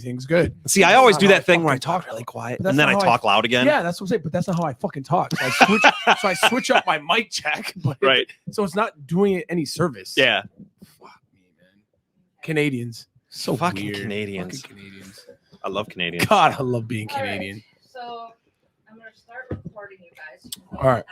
everything's good. See, I always do that thing where I talk really quiet and then I talk loud again. Yeah, that's what I'm saying. But that's not how I fucking talk. So I switch up my mic check. But right. So it's not doing it any service. Yeah. Fuck me, man. Canadians. So fucking weird. Canadians. Fucking Canadians. I love Canadians. God, I love being Canadian. Right. So I'm gonna start recording you guys. All right.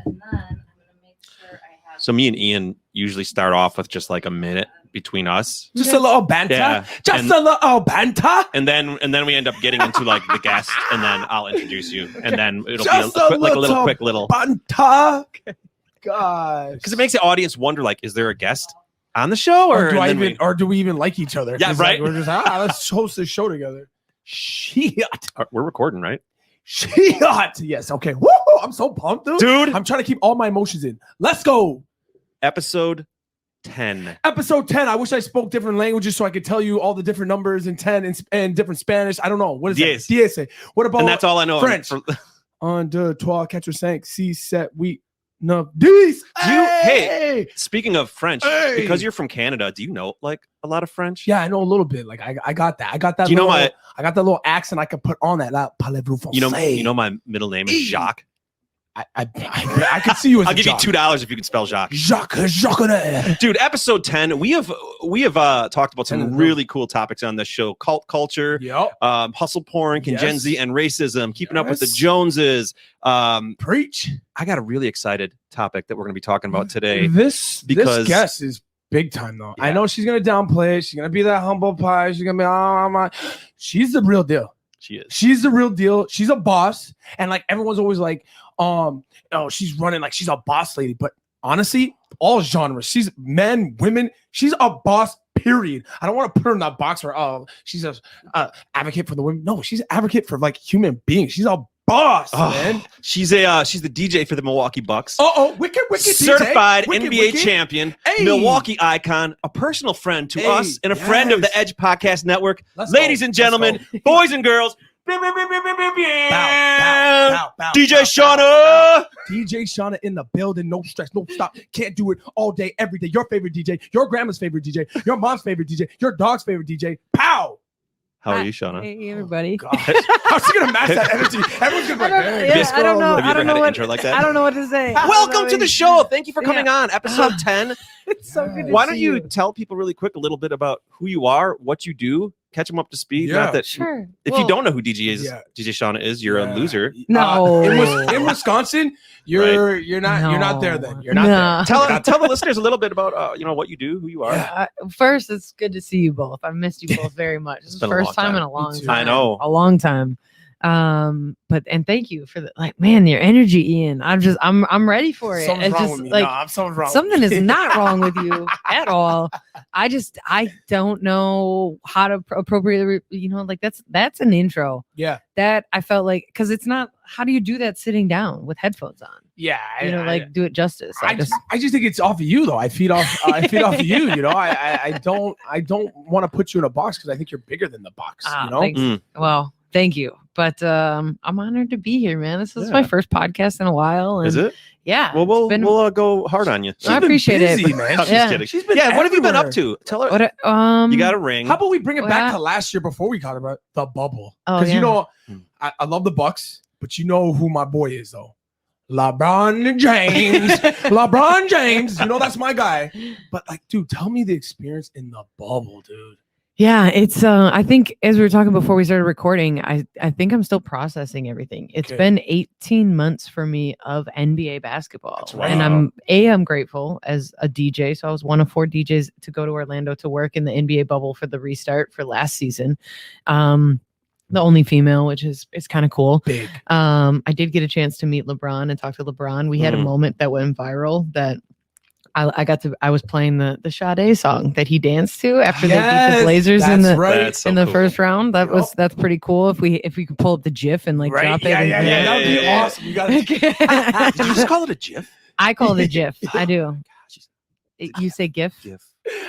And then I'm gonna make sure I have. So me and Ian usually start off with just like a minute between us. Just a little banter. Yeah. Just a little banter. And then we end up getting into like the guest, and then I'll introduce you, and then it'll Just be like a little quick little banter. God, because it makes the audience wonder, like, is there a guest on the show, or do we even like each other? Yeah, right. Like, we're just let's host this show together. Shit. We're recording, right? Shit. Yes. Okay. Woo! I'm so pumped, dude. I'm trying to keep all my emotions in. Let's go. Episode 10. Episode 10. I wish I spoke different languages so I could tell you all the different numbers in 10 and different Spanish. I don't know. What is that? Diez. What about and that's all I know. French. 1, 2, 3, 4, 5, 6, 7, 8, 9, 10. Hey, speaking of French, because you're from Canada, do you know like a lot of French? Yeah, I know a little bit. Like I got that. I got that. Do you know I got that little accent I could put on that. Parlez-vous français? You know my middle name is Jacques. I could see you as I'll give you $2 if you can spell Jacques. Jacques. Dude, episode 10. We have talked about some really cool topics on this show. Cult culture, hustle porn, Gen Z, and racism, keeping up with the Joneses. Preach. I got a really excited topic that we're going to be talking about today. This guest is big time though. Yeah. I know she's going to downplay it. She's going to be that humble pie. She's going to be, she's the real deal. She is. She's the real deal. She's a boss. And like everyone's always like, she's running like she's a boss lady. But honestly, all genres. She's men, women. She's a boss, period. I don't want to put her in that box where she's a advocate for the women. No, she's an advocate for like human beings. She's a boss, man. She's the DJ for the Milwaukee Bucks. Wicked certified DJ. NBA champion, Milwaukee icon, a personal friend to us, and a friend of the Edge Podcast Network. Ladies and gentlemen, boys and girls, DJ Shawna. DJ Shawna in the building. No stress, no stop. Can't do it all day, every day. Your favorite DJ, your grandma's favorite DJ, your mom's favorite DJ, your dog's favorite DJ. Pow! How are you, Shawna? Hey, everybody. How's she gonna match that energy? Everyone's gonna be like, hey. I don't know. Have you ever had an intro like that? I don't know what to say. Welcome to the show. Thank you for coming on. Episode 10. It's so good. Why don't you tell people really quick a little bit about who you are, what you do, catch them up to speed? Yeah, not that sure. If you don't know who DJ Shawna is, you're a loser. No. In Wisconsin, you're not there then. You're not there. Tell the listeners a little bit about what you do, who you are. First, it's good to see you both. I've missed you both very much. It's the first time in a long time. I know. A long time. But thank you for man, your energy, Ian. I'm ready for it. Something's it's wrong just with me. like something's wrong. Something is not wrong with you at all. I don't know how to appropriately, that's an intro. Yeah. That I felt like, because it's not, how do you do that sitting down with headphones on? Yeah. Do it justice. I just think it's off of you though. I feed off of you, I don't want to put you in a box because I think you're bigger than the box, Thanks. Well, thank you. But I'm honored to be here, man. This is my first podcast in a while. And is it? Yeah. Well, we'll go hard on you. I appreciate it. Man. I'm just kidding. She's been what have you been up to? Tell her. You got a ring. How about we bring it back to last year before we got about the bubble? Oh, Because I love the Bucks, but you know who my boy is though. LeBron James. LeBron James. That's my guy. But dude, tell me the experience in the bubble, dude. Yeah, it's I think as we were talking before we started recording, I think I'm still processing everything. It's been 18 months for me of NBA basketball. That's right. And I'm grateful as a DJ. So I was one of 4 DJs to go to Orlando to work in the NBA bubble for the restart for last season. The only female, which is kind of cool. Big. I did get a chance to meet LeBron and talk to LeBron. We had a moment that went viral that I was playing the Sade song that he danced to after they beat the Blazers in the first round. That's pretty cool. If we could pull up the GIF and drop it. Yeah, that would be awesome. You gotta Did you just call it a GIF? I call it a GIF. I do. You say GIF? GIF.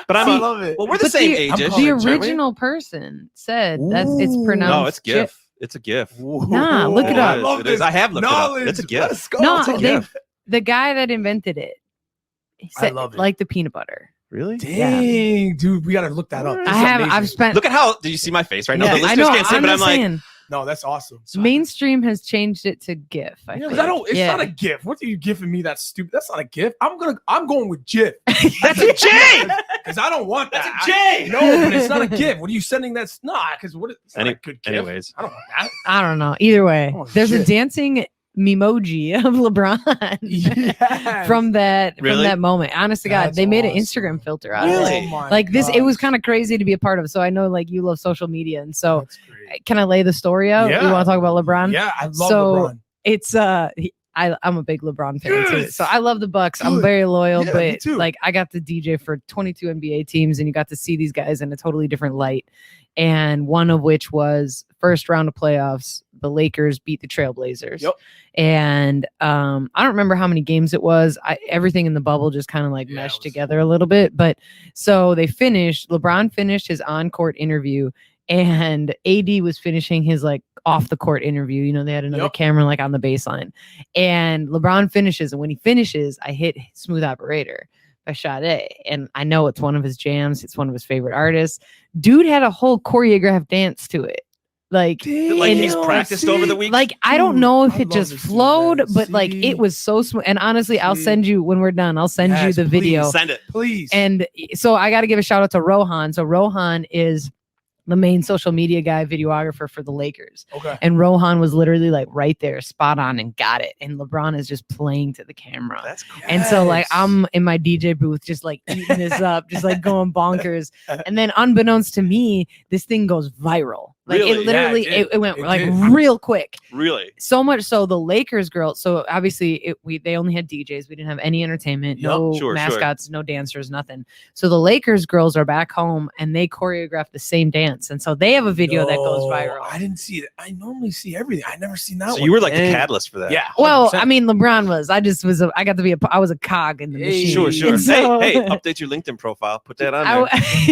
But I love it. Well, we're the same age. The original person said that it's pronounced. No, it's GIF. It's a GIF. Nah, look it up. It is. I have looked it up. It's a GIF. No, the guy that invented it. He said, I love it. Like the peanut butter. Really? Dang, dude, we gotta look that up. I've spent. Look at how. Did you see my face right now? Yeah, The listeners can't see, but I'm like, no, that's awesome. Mainstream has changed it to GIF. Because I don't. It's not a GIF. What are you giving me? That's stupid. That's not a GIF. I'm going with GIF. That's a J. Because I don't want that. That's a J. No, but it's not a GIF. What are you sending? That's not. Because what? It's not a good GIF. Anyways, I don't want that. I don't know. Either way, there's a dancing memoji of LeBron from that moment. Honest to God, they made an Instagram filter out of it. Like this, it was kind of crazy to be a part of. So I know like you love social media, and so can I lay the story out? Yeah. You want to talk about LeBron? Yeah, I love LeBron. It's I'm a big LeBron fan too. So I love the Bucks. I'm very loyal, but like I got to DJ for 22 NBA teams, and you got to see these guys in a totally different light. And one of which was first round of playoffs, the Lakers beat the Trailblazers. Yep. And I don't remember how many games it was. Everything in the bubble just kind of like meshed together a little bit. But so LeBron finished his on-court interview, and AD was finishing his like off the court interview. You know, they had another camera like on the baseline, and LeBron finishes. And when he finishes, I hit Smooth Operator by Sade. And I know it's one of his jams. It's one of his favorite artists. Dude had a whole choreographed dance to it. Like he's practiced over the week. Like, I don't know if it just flowed, but like it was so smooth. And honestly, I'll send you when we're done. I'll send you the video. Send it, please. And so I got to give a shout out to Rohan. So Rohan is the main social media guy, videographer for the Lakers. Okay. And Rohan was literally like right there, spot on, and got it. And LeBron is just playing to the camera. That's cool. And so like I'm in my DJ booth, just like eating this up, just like going bonkers. And then unbeknownst to me, this thing goes viral. Like it literally, it went real quick. Really? So much so the Lakers girls. So obviously they only had DJs. We didn't have any entertainment, no mascots, no dancers, nothing. So the Lakers girls are back home and they choreographed the same dance. And so they have a video that goes viral. I didn't see it. I normally see everything. I never seen that one. So you were like the catalyst for that. Yeah. 100%. Well, I mean, LeBron was. I got to be I was a cog in the machine. Sure. So, hey, update your LinkedIn profile. Put that on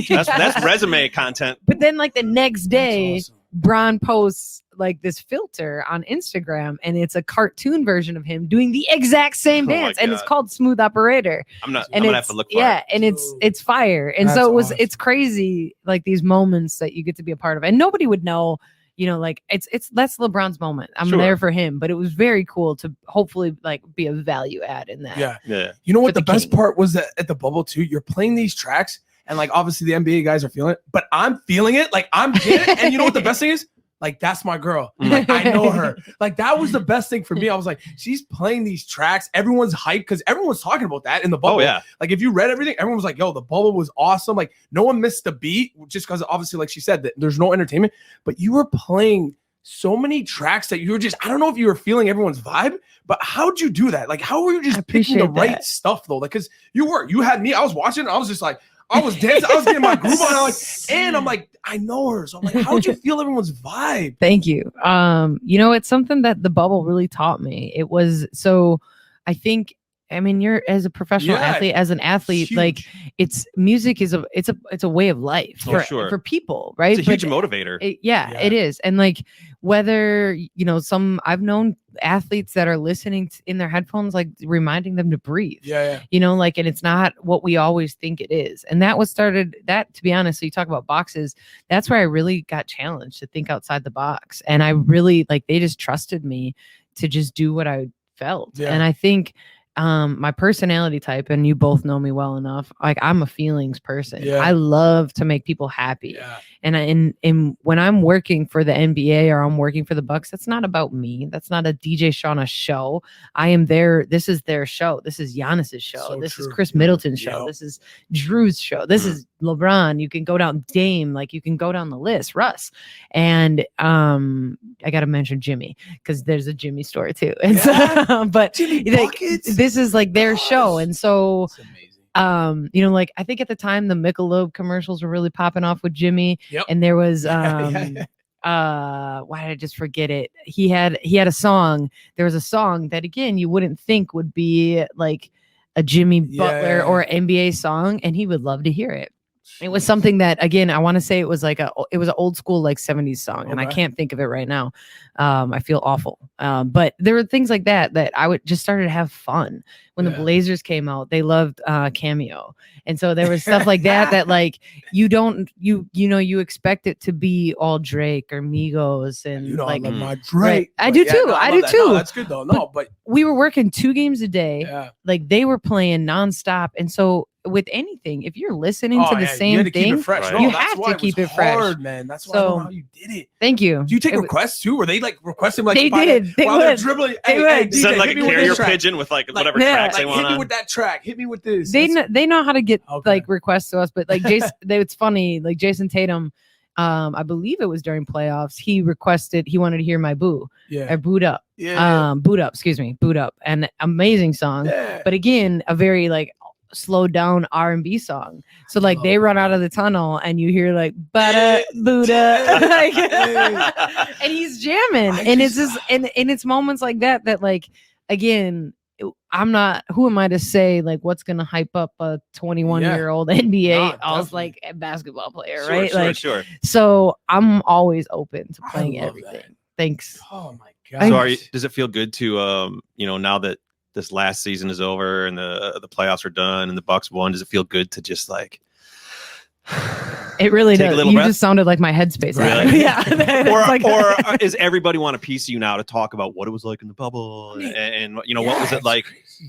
there. That's resume content. But then like the next day, Bron posts like this filter on Instagram, and it's a cartoon version of him doing the exact same dance, and it's called Smooth Operator. I'm gonna have to look for it. And it's fire. And so it's crazy, like these moments that you get to be a part of, and nobody would know. You know, like that's LeBron's moment. I'm there for him, but it was very cool to hopefully like be a value add in that. Yeah. You know what the best part was that at the bubble too, you're playing these tracks and like obviously the NBA guys are feeling it, but I'm feeling it. Like I'm getting it. And you know what the best thing is? Like that's my girl. Like I know her. Like that was the best thing for me. I was like, she's playing these tracks. Everyone's hyped because everyone was talking about that in the bubble. Oh, yeah. Like if you read everything, everyone was like, yo, the bubble was awesome. Like no one missed the beat just because obviously, like she said, that there's no entertainment, but you were playing so many tracks that you were just, I don't know if you were feeling everyone's vibe, but how'd you do that? Like how were you just picking the right stuff though? Like, cause you had me, I was watching, I was just like, I was dancing, I was getting my groove on, and I'm like, I know her. So I'm like, how'd you feel everyone's vibe? Thank you. You know, it's something that the bubble really taught me. It was so I think you're as a professional athlete, as an athlete, like music is a way of life for people, right? It's a huge motivator. It is. And like whether, you know, I've known athletes that are listening in their headphones, like reminding them to breathe. You know, like, and it's not what we always think it is. And that to be honest, so you talk about boxes, that's where I really got challenged to think outside the box. And I really they just trusted me to just do what I felt. And I think my personality type, and you both know me well enough, like I'm a feelings person. I love to make people happy. And when I'm working for the NBA or I'm working for the Bucks, that's not about me. That's not a DJ Shawna show. I am there. This is their show. This is Giannis's show. This is Chris Middleton's show. This is Drew's show. This is LeBron. You can go down Dame, like you can go down the list, Russ. And I got to mention Jimmy because there's a Jimmy story too. And so, but this is like their show. And so you know, like I think at the time the Michelob commercials were really popping off with Jimmy. And there was why did I just forget it? He had a song. There was a song that again you wouldn't think would be like a Jimmy Butler or NBA song, and he would love to hear it. It was something that, again, I want to say it was an old school like 70s song, and I can't think of it right now. I feel awful. But there were things like that I would just started to have fun. When the Blazers came out, they loved Cameo. And so there was stuff like that like you expect it to be all Drake or Migos and like I love my Drake. I do too. I do too. No, that's good though. No, but we were working 2 games a day. Like they were playing nonstop. And so with anything, if you're listening to the same thing, keep it fresh. You have to keep it fresh. Hard, man. That's why I don't know how you did it. Thank you. Do you take requests too? Were they like requesting like they did? They while would. they're dribbling. They would. Send like a carrier pigeon with like whatever tracks they want. Hit me with that track. Hit me with this. They know how to get like requests to us, but like Jason, it's funny. Like Jason Tatum, I believe it was during playoffs. He wanted to hear my Boo. Yeah. Boot Up. Yeah. Boot Up. Excuse me. Boot Up. An amazing song. Yeah. But again, a very like slowed down R&B song. So like they run out of the tunnel and you hear like Buddha like, and he's jamming. And it's just and it's moments like that like, again, who am I to say like what's gonna hype up a 21-year-old NBA like a basketball player, right? Sure. So I'm always open to playing everything. That. Thanks. Oh my god. So does it feel good to now that this last season is over and the playoffs are done and the Bucks won, does it feel good to just like it really does? You breath? Just sounded like my headspace. Really? Yeah. or is everybody want a piece of you now to talk about what it was like in the bubble and what was it like?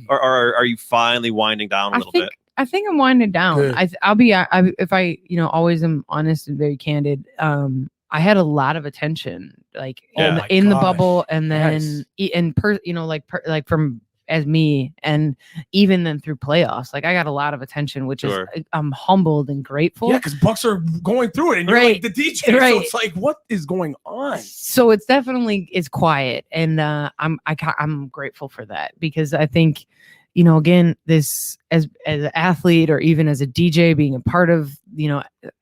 Or are you finally winding down a little bit? I think I'm winding down. I'll be if I always am honest and very candid. I had a lot of attention like in the bubble, and then like from as me, and even then through playoffs, like I got a lot of attention, which is I'm humbled and grateful. Yeah, because Bucks are going through it, and you're like the DJ, so it's like, what is going on? So it's definitely quiet, and I'm grateful for that, because I think again, this as an athlete or even as a DJ, being a part of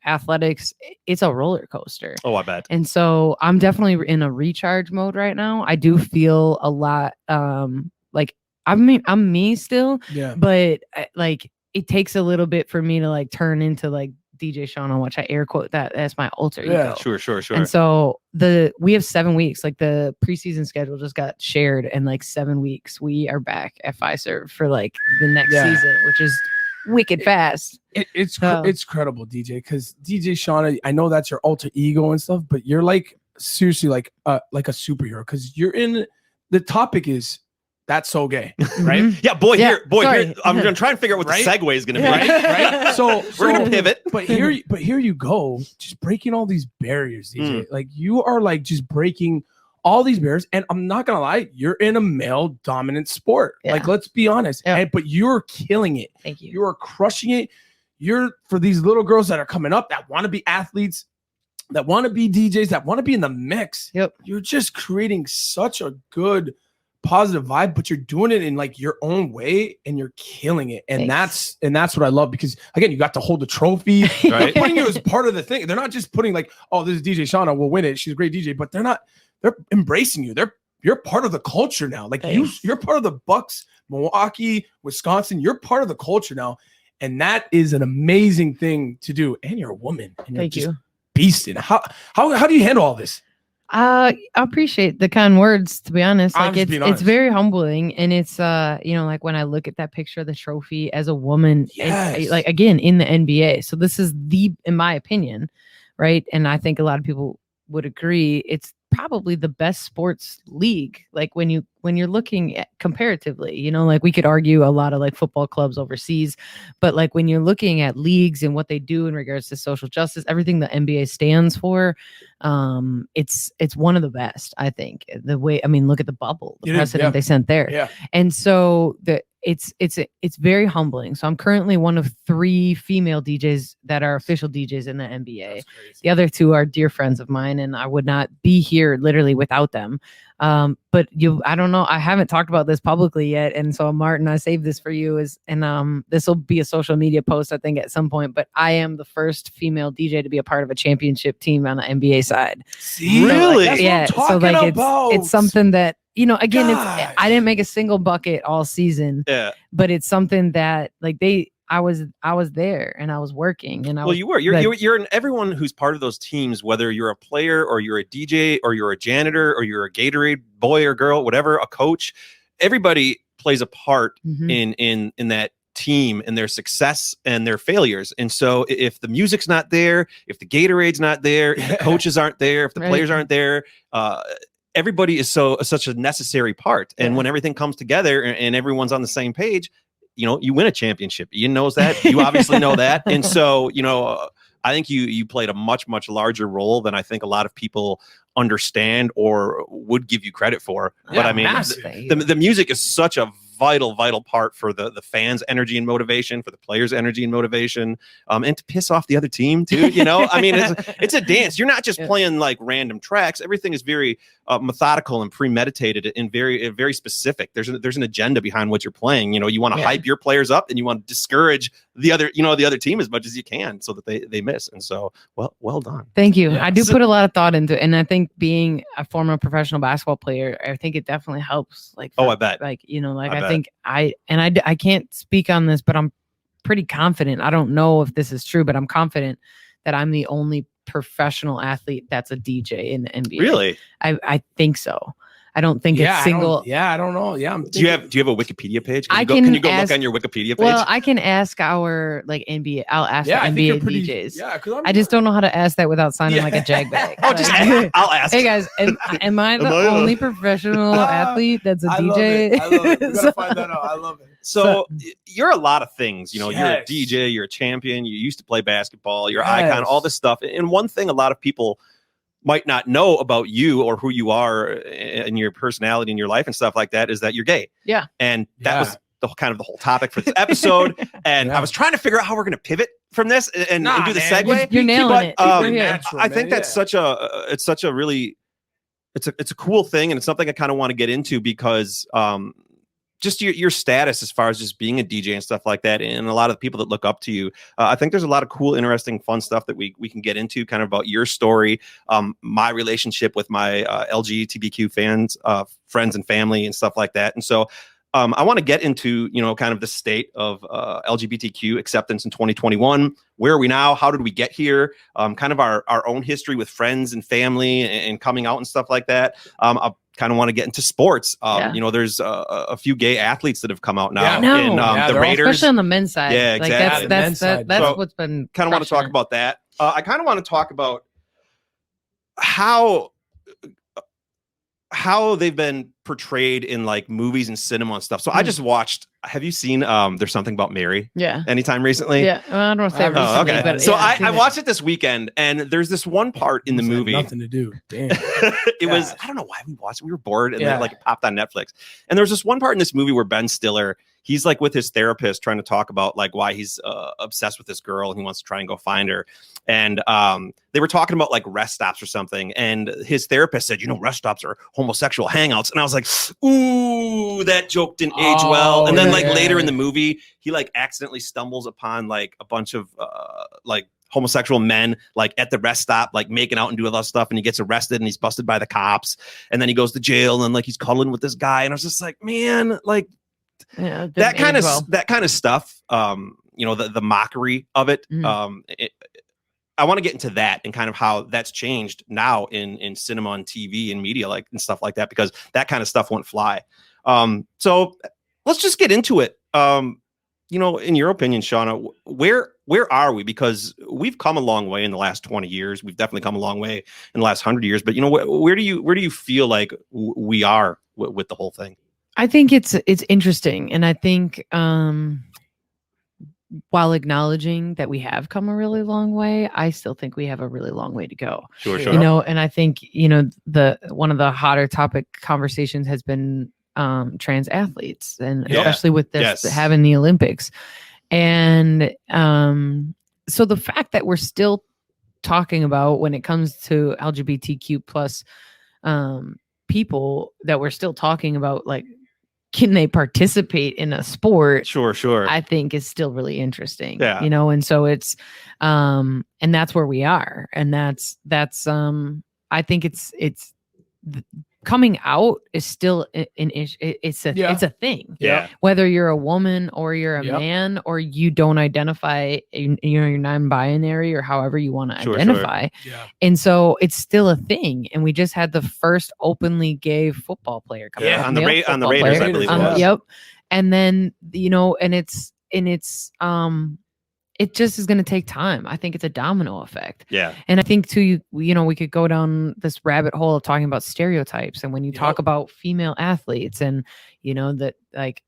athletics, it's a roller coaster. Oh, I bet. And so I'm definitely in a recharge mode right now. I do feel a lot like I'm me still, but like it takes a little bit for me to like turn into like DJ Shawna, which I air quote that as my alter ego. Sure. And so we have 7 weeks, like the preseason schedule just got shared, and like 7 weeks we are back at Fiserv for like the next season, which is wicked fast. It's credible, DJ, because DJ Shawna, I know that's your alter ego and stuff, but you're like seriously like a superhero, because you're in the topic is that's so gay, right? Yeah, here. I'm gonna try and figure out what the segue is gonna be. Right? So we're gonna pivot. But here you go, just breaking all these barriers, DJ. Like you are like just breaking all these barriers, and I'm not gonna lie, you're in a male dominant sport. Like let's be honest. But you're killing it. Thank you. You are crushing it. You're for these little girls that are coming up that want to be athletes, that want to be DJs, that want to be in the mix. You're just creating such a good positive vibe, but you're doing it in like your own way, and you're killing it. And that's what I love, because again, you got to hold the trophy. They're putting you as part of the thing. They're not just putting like, oh, this is DJ Shawna, we'll win it, she's a great DJ, but they're embracing you. You're part of the culture now. Like you're part of the Bucks, Milwaukee, Wisconsin. You're part of the culture now, and that is an amazing thing to do. And you're a woman, and you're just beasting. How do you handle all this? I appreciate the kind words, to be honest. Like it's very humbling, and it's like when I look at that picture of the trophy as a woman, like again in the NBA. So this is in my opinion, right? And I think a lot of people would agree, it's probably the best sports league. Like when you're looking at comparatively, like we could argue a lot of like football clubs overseas, but like when you're looking at leagues and what they do in regards to social justice, everything the NBA stands for, it's one of the best, I think. The way, look at the bubble, the precedent they sent there. Yeah. And so it's very humbling. So I'm currently one of 3 female DJs that are official DJs in the NBA. The other 2 are dear friends of mine, and I would not be here literally without them. But I don't know, I haven't talked about this publicly yet, and so Martin, I saved this for you, and this will be a social media post I think at some point, but I am the first female DJ to be a part of a championship team on the NBA side. See, really? That's what I'm talking about. It's something that again, I didn't make a single bucket all season. Yeah. But it's something that like I was there and I was working and you're in everyone who's part of those teams, whether you're a player or you're a DJ or you're a janitor or you're a Gatorade boy or girl, whatever, a coach, everybody plays a part in that team and their success and their failures. And so if the music's not there, if the Gatorade's not there, if the coaches aren't there, if the players aren't there, everybody is such a necessary part. And when everything comes together and everyone's on the same page, you win a championship. Ian knows that. You obviously know that. And so, I think you played a much, much larger role than I think a lot of people understand or would give you credit for. But I mean, the music is such a vital part for the fans' energy and motivation, for the players' energy and motivation, and to piss off the other team too. I mean, it's a dance. You're not just playing like random tracks. Everything is very methodical and premeditated and very specific. There's an agenda behind what you're playing. You want to hype your players up and you want to discourage the other team as much as you can so that they miss. And so, well done. Thank you. I do put a lot of thought into it, and I think being a former professional basketball player, I think it definitely helps. I bet. I think I can't speak on this, but I'm pretty confident. I don't know if this is true, but I'm confident that I'm the only professional athlete that's a DJ in the NBA. Really? I think so. I don't think it's single. I don't know. Yeah. Do you have a Wikipedia page? Can you go look on your Wikipedia page? Well, I can ask our NBA. I'll ask the NBA DJs. Yeah, because I just don't know how to ask that without sounding like a jag-bag. I'll ask. Hey guys, am I the only professional athlete that's a DJ? I love it. We gotta find that out. I love it. So you're a lot of things. You're a DJ. You're a champion. You used to play basketball. You're an icon. All this stuff. And one thing a lot of people might not know about you or who you are and your personality in your life and stuff like that is that you're gay. Yeah. And that was the whole topic for this episode. And I was trying to figure out how we're going to pivot from this and do the segue. You're nailing it. I think that's it's a cool thing. And it's something I kind of want to get into because, just your status as far as just being a DJ and stuff like that, and a lot of the people that look up to you. I think there's a lot of cool, interesting, fun stuff that we can get into, kind of about your story, my relationship with my LGBTQ fans, friends and family and stuff like that. And so I want to get into, kind of the state of LGBTQ acceptance in 2021. Where are we now? How did we get here? Kind of our own history with friends and family and coming out and stuff like that. I kind of want to get into sports. There's a few gay athletes that have come out now. The Raiders, especially on the men's side. Yeah, exactly. That's what's been kind of want to talk about that. I kind of want to talk about how they've been portrayed in like movies and cinema and stuff. So I just watched. Have you seen There's Something About Mary? Yeah. Anytime recently? Yeah. Well, I don't want to say recently, okay. But so I watched it this weekend, and there's this one part in the movie. Nothing to do. Damn. It was. I don't know why we watched it. We were bored, and then it popped on Netflix. And there was this one part in this movie where Ben Stiller, he's like with his therapist trying to talk about like why he's obsessed with this girl and he wants to try and go find her. And they were talking about like rest stops or something. And his therapist said, rest stops are homosexual hangouts. And I was like, ooh, that joke didn't age well. And then later in the movie, he like accidentally stumbles upon like a bunch of like homosexual men like at the rest stop, like making out and doing all that stuff. And he gets arrested and he's busted by the cops. And then he goes to jail and like he's cuddling with this guy. And I was just like, man, like, that kind of stuff, the mockery of it. I want to get into that and kind of how that's changed now in cinema and TV and media, like and stuff like that, because that kind of stuff won't fly. So let's just get into it. In your opinion, Shawna, where are we? Because we've come a long way in the last 20 years. We've definitely come a long way in the last 100 years. But where do you feel like we are with the whole thing? I think it's interesting, and I think while acknowledging that we have come a really long way, I still think we have a really long way to go. Sure. And I think the one of the hotter topic conversations has been trans athletes, and especially with this having the Olympics, and so the fact that we're still talking about when it comes to LGBTQ plus people, that we're still talking about like, can they participate in a sport? Sure. I think is still really interesting. Yeah. And so it's and that's where we are. And that's I think it's coming out is still an issue. It's a thing. Yeah. Whether you're a woman or you're a man or you don't identify, you're non-binary or however you want to identify. Sure. Yeah. And so it's still a thing. And we just had the first openly gay football player come out. On the Raiders, I believe. Yep. And then, and it's it just is going to take time. I think it's a domino effect. Yeah. And I think too, we could go down this rabbit hole of talking about stereotypes. And when you talk about female athletes and, that like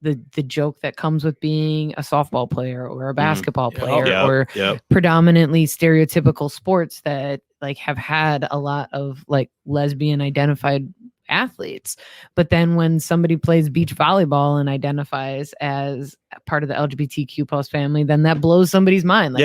the joke that comes with being a softball player or a basketball player or predominantly stereotypical sports that like have had a lot of like lesbian identified athletes. But then when somebody plays beach volleyball and identifies as part of the LGBTQ plus family, then that blows somebody's mind. Like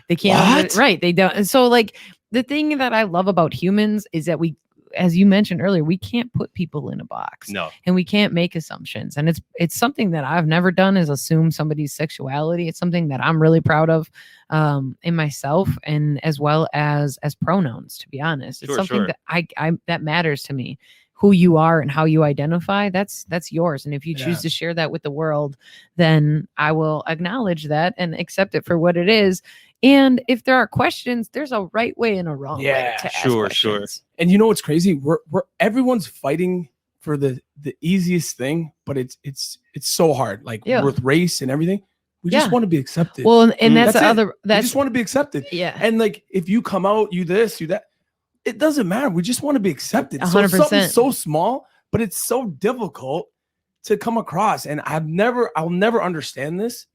they can't, right. They don't. And so like the thing that I love about humans is that we, as you mentioned earlier, we can't put people in a box. No. And we can't make assumptions. And it's something that I've never done is assume somebody's sexuality. It's something that I'm really proud of in myself and as well as pronouns, to be honest. It's something that I that matters to me. Who you are and how you identify, that's yours. And if you choose to share that with the world, then I will acknowledge that and accept it for what it is. And if there are questions, there's a right way and a wrong way to ask questions. Sure. And you know what's crazy? We're everyone's fighting for the easiest thing, but it's so hard. Like with race and everything, we just want to be accepted. Well, and that's the it. other. We just want to be accepted. Yeah. And like if you come out, you this, you that, it doesn't matter. We just want to be accepted. 100%. So something so small, but it's so difficult to come across. And I'll never understand this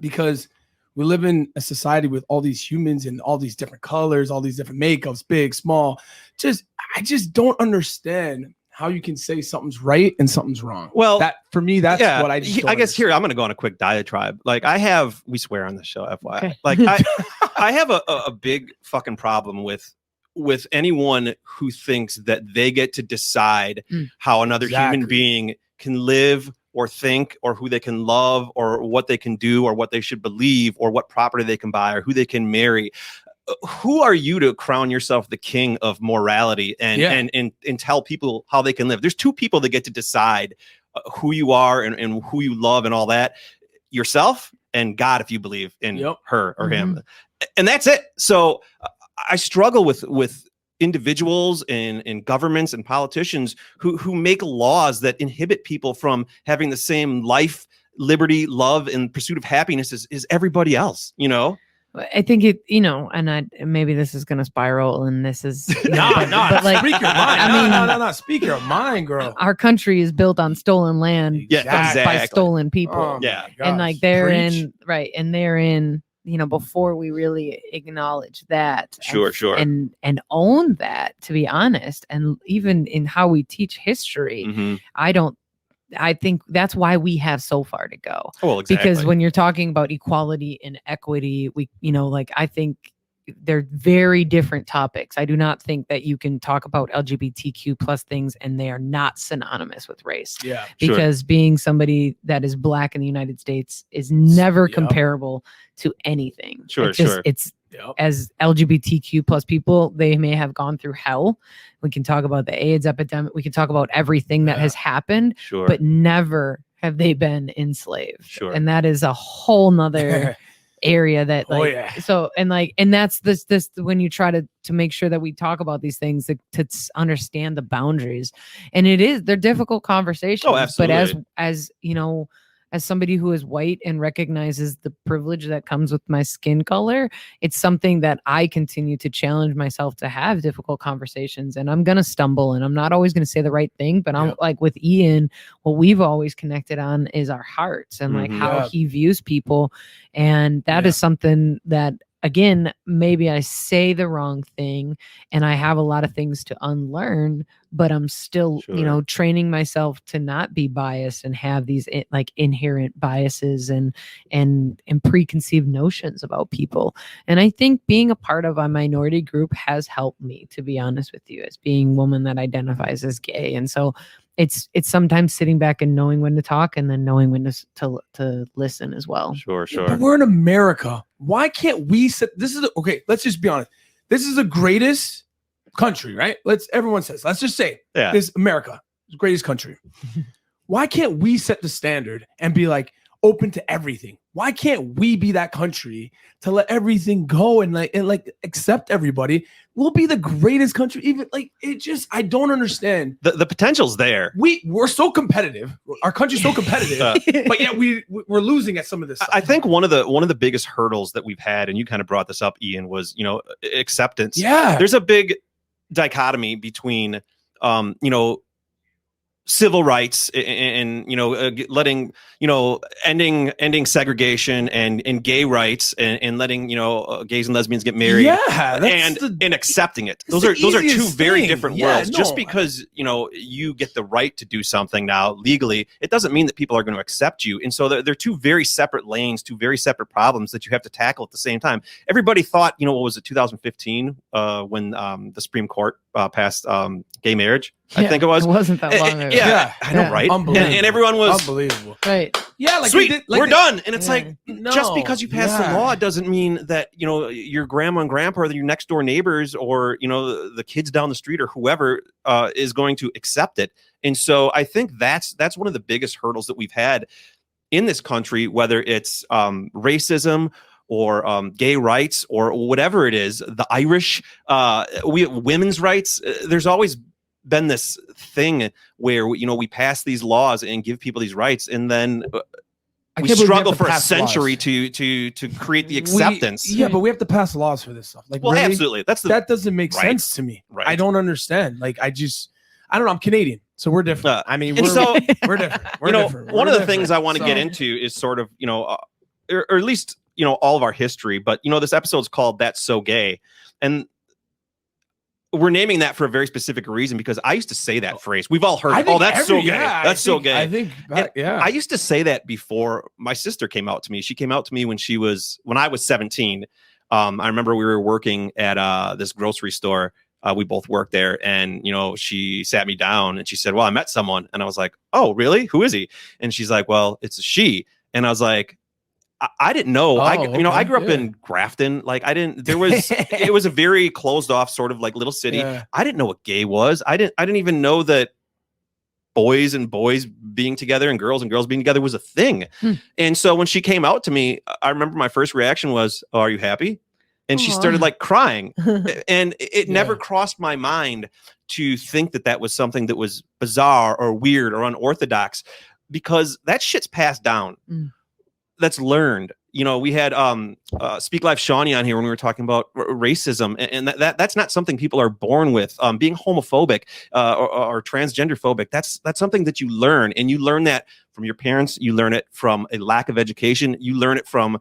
because we live in a society with all these humans and all these different colors, all these different makeups, big, small. I just don't understand how you can say something's right and something's wrong. Well, that for me, that's what I just I guess here I'm going to go on a quick diatribe. Like we swear on the show, FYI. Okay. Like I have a big fucking problem with anyone who thinks that they get to decide how another human being can live or think or who they can love or what they can do or what they should believe or what property they can buy or who they can marry. Who are you to crown yourself the king of morality and tell people how they can live? There's two people that get to decide who you are and who you love and all that. Yourself and God, if you believe in her or him. And that's it. So I struggle with individuals and governments and politicians who make laws that inhibit people from having the same life, liberty, love, and pursuit of happiness as everybody else, I think and maybe this is going to spiral and this is but like, speak your mind. No, speak your mind, girl. Our country is built on stolen land by stolen people. And like therein, before we really acknowledge that and own that, to be honest, and even in how we teach history, I think that's why we have so far to go. Well, exactly. Because when you're talking about equality and equity, I think they're very different topics. I do not think that you can talk about LGBTQ plus things and they are not synonymous with race. Yeah. Because being somebody that is Black in the United States is never comparable to anything. It's as LGBTQ plus people, they may have gone through hell. We can talk about the AIDS epidemic. We can talk about everything that has happened, but never have they been enslaved. And that is a whole nother area that and that's this when you try to make sure that we talk about these things to understand the boundaries, and they're difficult conversations. But as somebody who is white and recognizes the privilege that comes with my skin color, it's something that I continue to challenge myself to have difficult conversations. And I'm going to stumble and I'm not always going to say the right thing, but I'm like with Ian, what we've always connected on is our hearts and like how he views people. And that is something that, again, maybe I say the wrong thing and I have a lot of things to unlearn, but I'm still, training myself to not be biased and have these like inherent biases and preconceived notions about people. And I think being a part of a minority group has helped me, to be honest with you, as being a woman that identifies as gay. And so it's sometimes sitting back and knowing when to talk and then knowing when to listen as well. Sure. But we're in America. Why can't we sit? Let's just be honest. This is the greatest country, right? Everyone says, let's just say this America, the greatest country. Why can't we set the standard and be like open to everything? Why can't we be that country to let everything go and accept everybody? We'll be the greatest country. Even I don't understand. The potential's there. We're so competitive. Our country's so competitive, but yet we're losing at some of this stuff. I think one of the biggest hurdles that we've had, and you kind of brought this up, Ian, was acceptance. Yeah, there's a big dichotomy between civil rights and letting ending segregation and gay rights and letting gays and lesbians get married and accepting it. Those are two very different worlds. Just because you get the right to do something now legally, it doesn't mean that people are going to accept you. And so they're two very separate lanes, two very separate problems that you have to tackle at the same time. Everybody thought, what was it, 2015 when the Supreme Court passed gay marriage? I think it was. It wasn't that long ago. Yeah, I know, right? And everyone was unbelievable. Right. Yeah, sweet, we're done. And it's no, just because you passed the law doesn't mean that your grandma and grandpa or your next door neighbors or the kids down the street or whoever is going to accept it. And so I think that's one of the biggest hurdles that we've had in this country, whether it's racism or gay rights or whatever it is, the Irish, women's rights. There's always been this thing where we pass these laws and give people these rights, and then we struggle for a century to create the acceptance. But we have to pass laws for this stuff. Really? Absolutely. That doesn't make sense to me. Right. I don't understand. I don't know. I'm Canadian, so we're different. We're different. We're different. One of the things I want to get into is sort of or at least all of our history. But this episode's called "That's So Gay," and we're naming that for a very specific reason because I used to say that phrase. We've all heard, that's so gay. That's so gay. I think, I used to say that before my sister came out to me. She came out to me when I was 17. I remember we were working at this grocery store. We both worked there, and she sat me down and she said, "Well, I met someone," and I was like, "Oh, really? Who is he?" And she's like, "Well, it's a she," and I was like, I didn't know. I grew up in Grafton. It was a very closed off sort of little city. Yeah. I didn't know what gay was. I didn't even know that boys and boys being together and girls being together was a thing. And so when she came out to me, I remember my first reaction was, "Oh, are you happy?" And she started crying. And it never crossed my mind to think that was something that was bizarre or weird or unorthodox, because that shit's passed down. That's learned. We had Speak Life Shawna on here when we were talking about racism, and that's not something people are born with. Being homophobic or transgender phobic, that's something that you learn, and you learn that from your parents. You learn it from a lack of education. You learn it from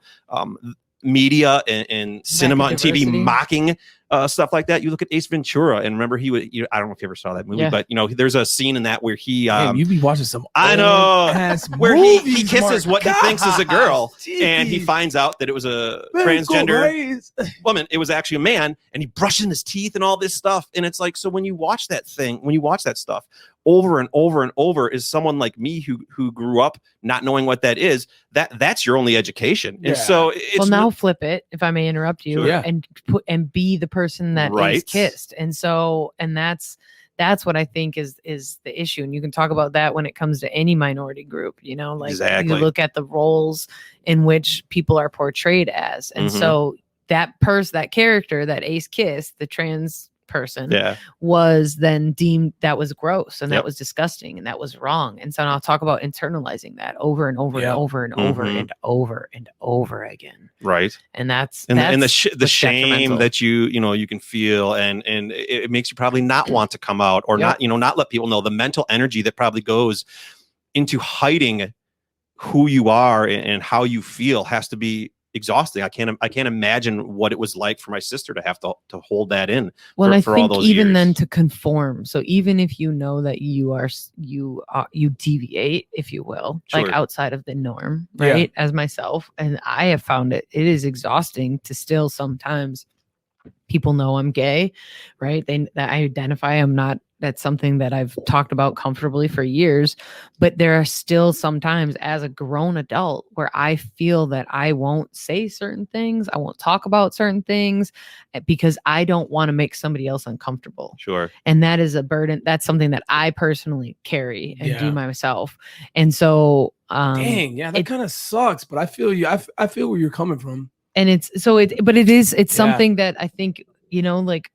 media and cinema and TV mocking stuff like that. You look at Ace Ventura, and remember I don't know if you ever saw that movie, but there's a scene in that where he you'd be watching some where he kisses what he thinks is a girl, and he finds out that it was a transgender woman. It was actually a man, and he brushing his teeth and all this stuff. And it's so when you watch that stuff over and over and over, is someone like me who grew up not knowing what that is, that's your only education. And so it's now flip it, if I may interrupt you, and be the person that is kissed. And that's what I think is the issue. And you can talk about that when it comes to any minority group, exactly. You look at the roles in which people are portrayed as. And so that character that Ace kissed, the trans person, was then deemed that was gross and that was disgusting and that was wrong. And so I'll talk about internalizing that over and over and over and over and over and over again. Right. And that's the shame that you can feel, and it makes you probably not want to come out or not let people know. The mental energy that probably goes into hiding who you are and how you feel has to be exhausting. I can't imagine what it was like for my sister to have to hold that in. Well, I think all those even years. Then to conform. So even if you know that you deviate, if you will, outside of the norm, right? As myself, and I have found it is exhausting to still sometimes people know I'm gay, right? That I identify. I'm not. That's something that I've talked about comfortably for years, but there are still sometimes as a grown adult where I feel that I won't say certain things. I won't talk about certain things because I don't want to make somebody else uncomfortable. Sure. And that is a burden. That's something that I personally carry and do myself. And so, dang, yeah, that kind of sucks, but I feel you. I feel where you're coming from. And it's something that I think, like,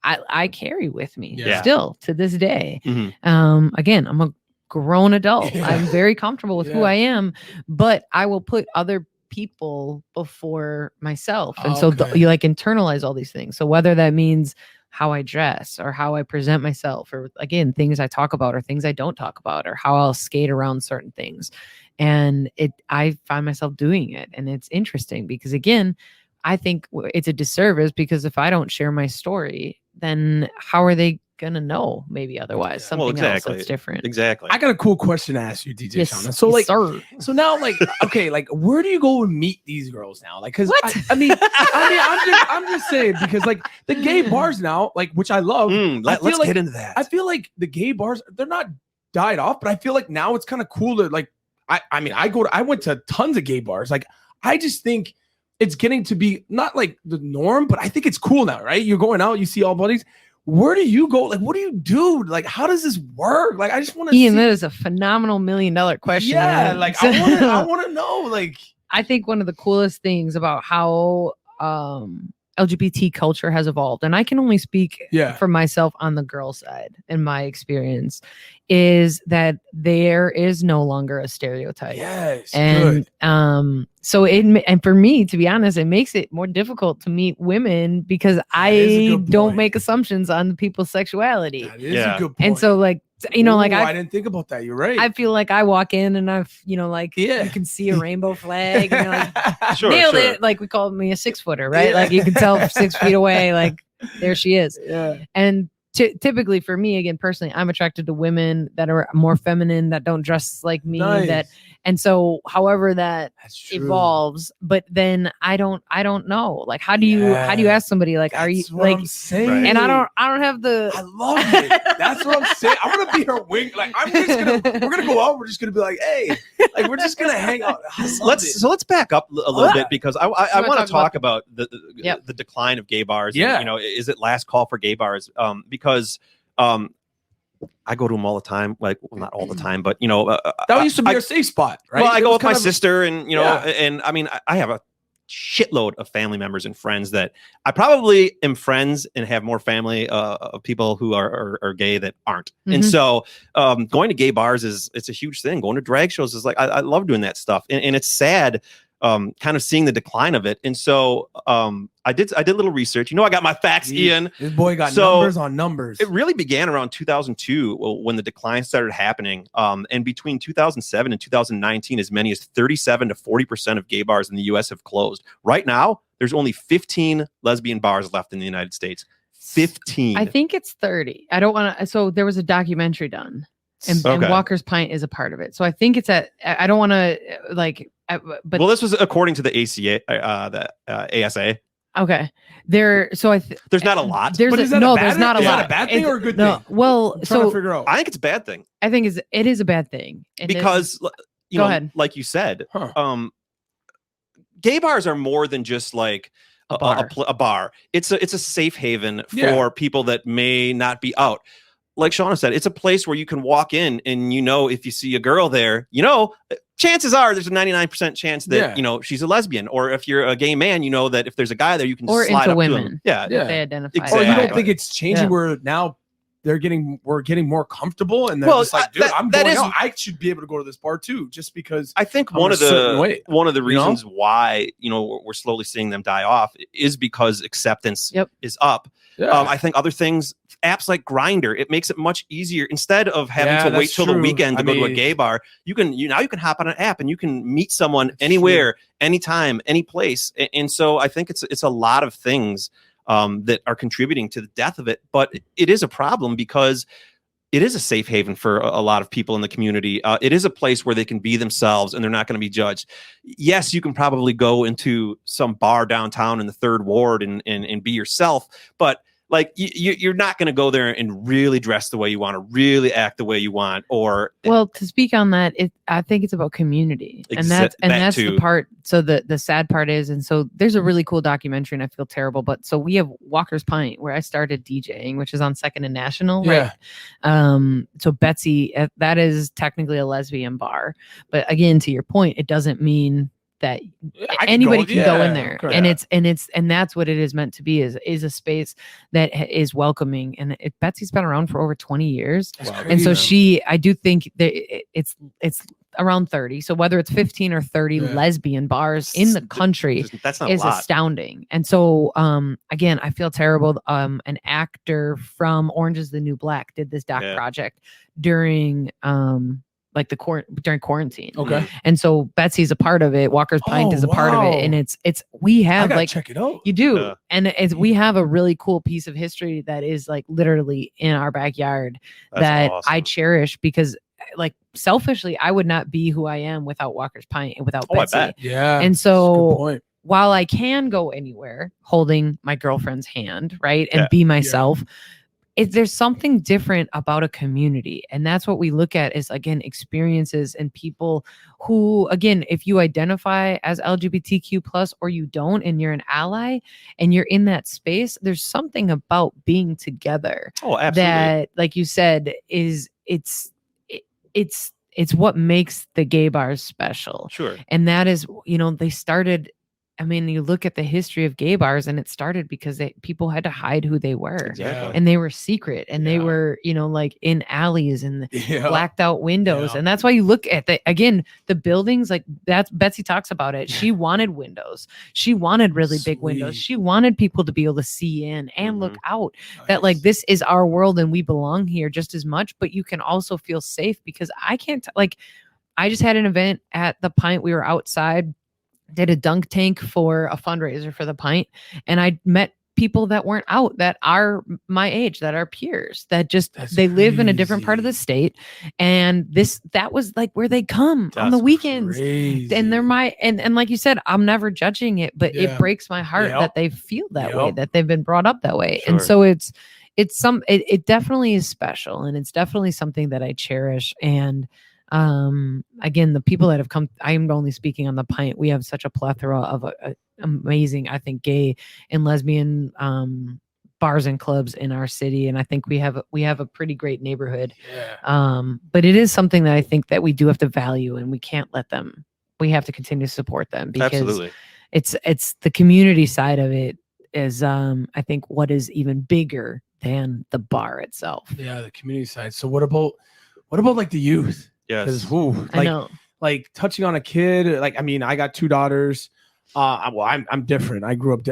I carry with me still to this day. Again, I'm a grown adult. I'm very comfortable with who I am, but I will put other people before myself. And so you like internalize all these things. So whether that means how I dress or how I present myself, or again, things I talk about or things I don't talk about, or how I'll skate around certain things. And I find myself doing it. And it's interesting because, again, I think it's a disservice because if I don't share my story, then how are they going to know maybe otherwise something else that's different? Exactly. I got a cool question to ask you, DJ Shawna. So so now okay, where do you go and meet these girls now? Like, cause I'm just saying, because like the gay bars now, like, which I love. Let's get into that. I feel like the gay bars, they're not died off, but I feel like now it's kind of cool to like, I went to tons of gay bars. Like, I just think it's getting to be not like the norm, but I think it's cool now, right? You're going out, you see all buddies. Where do you go? Like, what do you do? Like, how does this work? Like, I just want to Ian, that is a phenomenal $1 million question. Yeah, like I want to know. Like, I think one of the coolest things about how LGBT culture has evolved, and I can only speak for myself on the girl side in my experience, is that there is no longer a stereotype. Yes. And so and for me, to be honest, it makes it more difficult to meet women because I don't make assumptions on people's sexuality. That is a good point. And so like, I didn't think about that. You're right. I feel like I walk in and I've, you can see a rainbow flag and you're like, nailed it. Like, we called me a 6-footer, right? Yeah. Like, you can tell 6 feet away, like, there she is. Yeah. And typically for me, again, personally, I'm attracted to women that are more feminine, that don't dress like me. Nice. And so however that evolves, but then I don't know. Like, how do you ask somebody, like, are you like, I'm saying. And I don't have the, I love it. That's what I'm saying. I'm going to be her wing. Like, we're going to go out. We're just going to be like, hey, like, we're just going to hang out. Let's back up a little bit, because I want to talk about the decline of gay bars. Yeah. And, is it last call for gay bars? Because I go to them all the time. Like, well, not all the time, but that used to be your safe spot, right? Well, I go with my sister, and and I mean, I have a shitload of family members and friends that I probably am friends and have more family of people who are gay that aren't. Mm-hmm. And so going to gay bars it's a huge thing. Going to drag shows is like, I love doing that stuff, and it's sad. Kind of seeing the decline of it. And so I did a little research. I got my facts, Ian. This boy got numbers on numbers. It really began around 2002 when the decline started happening. And between 2007 and 2019, as many as 37 to 40% of gay bars in the US have closed. Right now, there's only 15 lesbian bars left in the United States. 15. I think it's 30. I don't want to. So there was a documentary done. And Walker's Pint is a part of it. So I think it's I don't want to but this was according to the ASA. Okay. There's not a lot. There's not a bad thing or a good thing? Well, so to figure out. I think it's a bad thing. I think it is a bad thing. Because go ahead. Like you said, gay bars are more than just like a bar. It's a safe haven for people that may not be out. Like Shawna said, it's a place where you can walk in and, if you see a girl there, chances are there's a 99% chance that, she's a lesbian. Or if you're a gay man, that if there's a guy there, you can just slide up to him. Yeah. If they identify. Exactly. Or you don't think it's changing where now we're getting more comfortable, and they're just like, dude, I'm going out. I should be able to go to this bar too, just because I think one of the reasons why, we're slowly seeing them die off is because acceptance is up. Yeah. I think other things, apps like Grindr, it makes it much easier. Instead of having to wait till the weekend to go to a gay bar, you can hop on an app and you can meet someone anywhere, anytime, any place. And so I think it's a lot of things that are contributing to the death of it. But it is a problem because it is a safe haven for a lot of people in the community. It is a place where they can be themselves and they're not going to be judged. Yes, you can probably go into some bar downtown in the 3rd Ward and be yourself, but like you're not going to go there and really dress the way you want to, really act the way you want, or well, to speak on that, I think it's about community, and that's the part. So the sad part is, and so there's a really cool documentary, and I feel terrible, but so we have Walker's Pint where I started DJing, which is on 2nd and National, right? So Betsy, that is technically a lesbian bar, but again, to your point, it doesn't mean that anybody can go in there, correct. and that's what it is meant to be, is a space that is welcoming. And Betsy's been around for over 20 years, and so I do think that it's around 30. So whether it's 15 or 30 lesbian bars in the country is astounding. And so again, I feel terrible. An actor from Orange Is the New Black did this doc project during during quarantine. Okay. And so Betsy's a part of it. Walker's Pint is a part of it. And we have like, check it out. You do. And we have a really cool piece of history that is like literally in our backyard. That's awesome. I cherish, because like selfishly, I would not be who I am without Walker's Pint and without Betsy. I bet. Yeah. And so while I can go anywhere holding my girlfriend's hand, right, and be myself, there's something different about a community. And that's what we look at is, again, experiences and people who, again, if you identify as LGBTQ plus or you don't, and you're an ally and you're in that space, there's something about being together. Oh, absolutely. That, like you said, it's what makes the gay bars special. Sure. And that is, they started, I mean, you look at the history of gay bars, and it started because people had to hide who they were. Exactly. And they were secret, and they were, like in alleys and blacked out windows. And that's why you look at the buildings, like Betsy talks about it. She wanted windows. She wanted really big windows. She wanted people to be able to see in and look out. Nice. That like, this is our world and we belong here just as much, but you can also feel safe, because I can't, I just had an event at the Pint. We were outside, did a dunk tank for a fundraiser for the Pint, and I met people that weren't out, that are my age, that are peers, that just they live in a different part of the state, and that was like where they come on the weekends. Crazy. And they're and like you said, I'm never judging it, but it breaks my heart that they feel that way, that they've been brought up that way. Sure. And so it definitely is special, and it's definitely something that I cherish. And again, the people that have come, I'm only speaking on the Pint. We have such a plethora of amazing, I think, gay and lesbian bars and clubs in our city, and I think we have a pretty great neighborhood. But it is something that I think that we do have to value, and we can't let them. We have to continue to support them, because it's the community side of it is I think what is even bigger than the bar itself. Yeah, the community side. So what about like the youth? Yes. I know. Like touching on a kid, like, I mean, I got 2 daughters. I'm different. I grew up,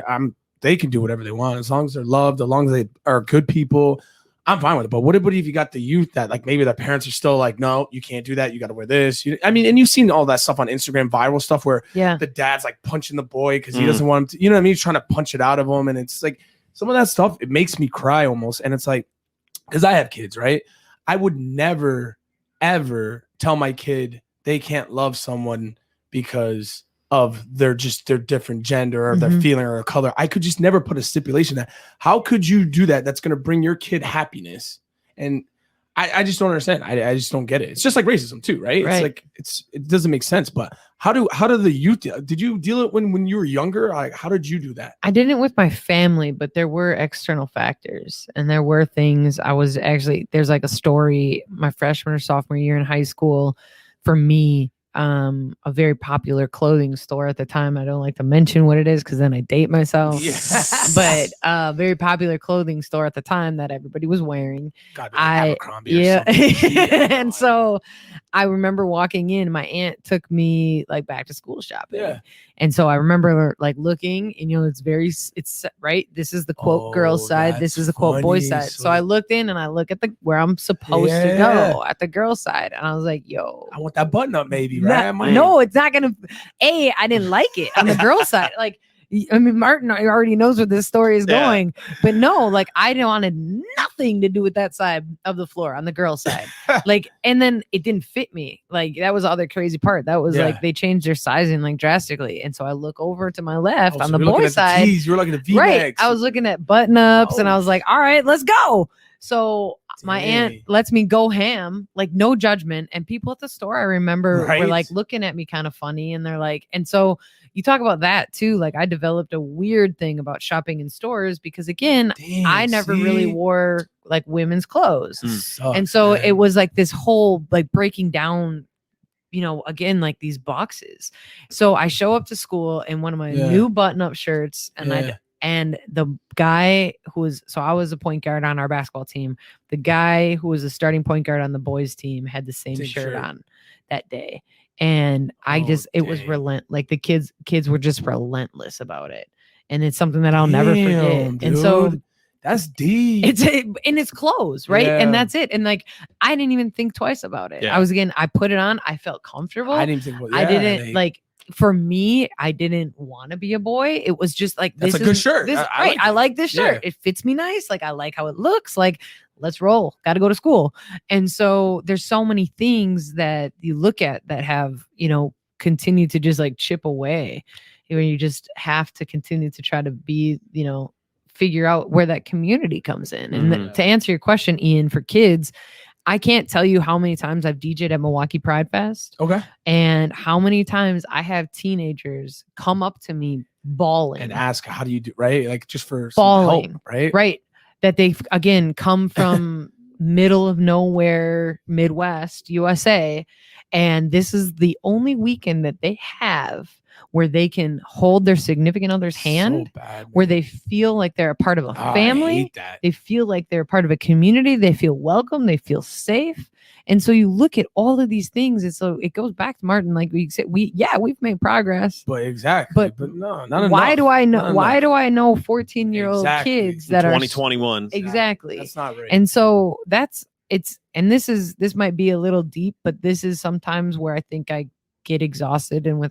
they can do whatever they want as long as they're loved, as long as they are good people. I'm fine with it. But what if you got the youth that like maybe their parents are still like, no, you can't do that. You got to wear this. I mean, and you've seen all that stuff on Instagram, viral stuff where the dad's like punching the boy because he doesn't want him to, you know what I mean? He's trying to punch it out of him. And it's like some of that stuff, it makes me cry almost. And it's like, because I have kids, right? I would never, ever tell my kid they can't love someone because of their different gender or their feeling or color. I could just never put a stipulation that. How could you do that? That's going to bring your kid happiness. And I just don't understand. I just don't get it. It's just like racism too, right? It's like, it doesn't make sense. But how do the youth, did you deal it when you were younger? Like, how did you do that? I didn't with my family, but there were external factors, and there were things there's like a story my freshman or sophomore year in high school for me. A very popular clothing store at the time. I don't like to mention what it is because then I date myself. Yes. But very popular clothing store at the time that everybody was wearing. God, Abercrombie or and so I remember walking in. My aunt took me like back to school shopping. Yeah. And so I remember like looking, and it's right. This is the quote girl side. This is the quote boy side. So I looked in, and I look at where I'm supposed to go at the girl side, and I was like, "Yo, I want that button up, maybe." Right? No, it's not gonna. I didn't like it on the girl side. Like I mean, Martin already knows where this story is going, but no, like I wanted nothing to do with that side of the floor on the girl side. Like, and then it didn't fit me. Like that was the other crazy part. That was like they changed their sizing like drastically. And so I look over to my left on the boy side. You were looking at the V-necks. Right. I was looking at button ups and I was like, all right, let's go. So my aunt lets me go ham, like no judgment. And people at the store, I remember, were like looking at me kind of funny. And they're like, and so you talk about that too. Like I developed a weird thing about shopping in stores because again, I never really wore like women's clothes. And so it was like this whole like breaking down, you know, again, like these boxes. So I show up to school in one of my new button-up shirts and the guy I was a point guard on our basketball team. The guy who was a starting point guard on the boys team had the same shirt on that day. And it was relentless. Like the kids were just relentless about it. And it's something that I'll never forget. Dude. And so that's deep. It's clothes, right? Yeah. And that's it. And like I didn't even think twice about it. Yeah. I put it on. I felt comfortable. I didn't think I didn't like for me, I didn't want to be a boy. It was just like that's a good shirt. I like this shirt. It fits me nice. Like I like how it looks. Like let's roll. Got to go to school. And so there's so many things that you look at that have, you know, continue to just like chip away. Where you just have to continue to try to be, you know, figure out where that community comes in. And to answer your question, Ian, for kids, I can't tell you how many times I've DJ'd at Milwaukee Pride Fest. Okay. And how many times I have teenagers come up to me bawling. And ask, how do you do, right? Like just for bawling, some help, right? Right. That they, again, come from middle of nowhere, Midwest, USA. And this is the only weekend that they have where they can hold their significant other's hand, where they feel like they're a part of a family. I hate that. They feel like they're a part of a community. They feel welcome. They feel safe. And so you look at all of these things. And so it goes back to Martin, like we said, we've made progress. But exactly. But no, not why enough. do I know? Why do I know 14-year-old kids that 2021? Exactly. That's not right. And so and this might be a little deep, but this is sometimes where I think I get exhausted and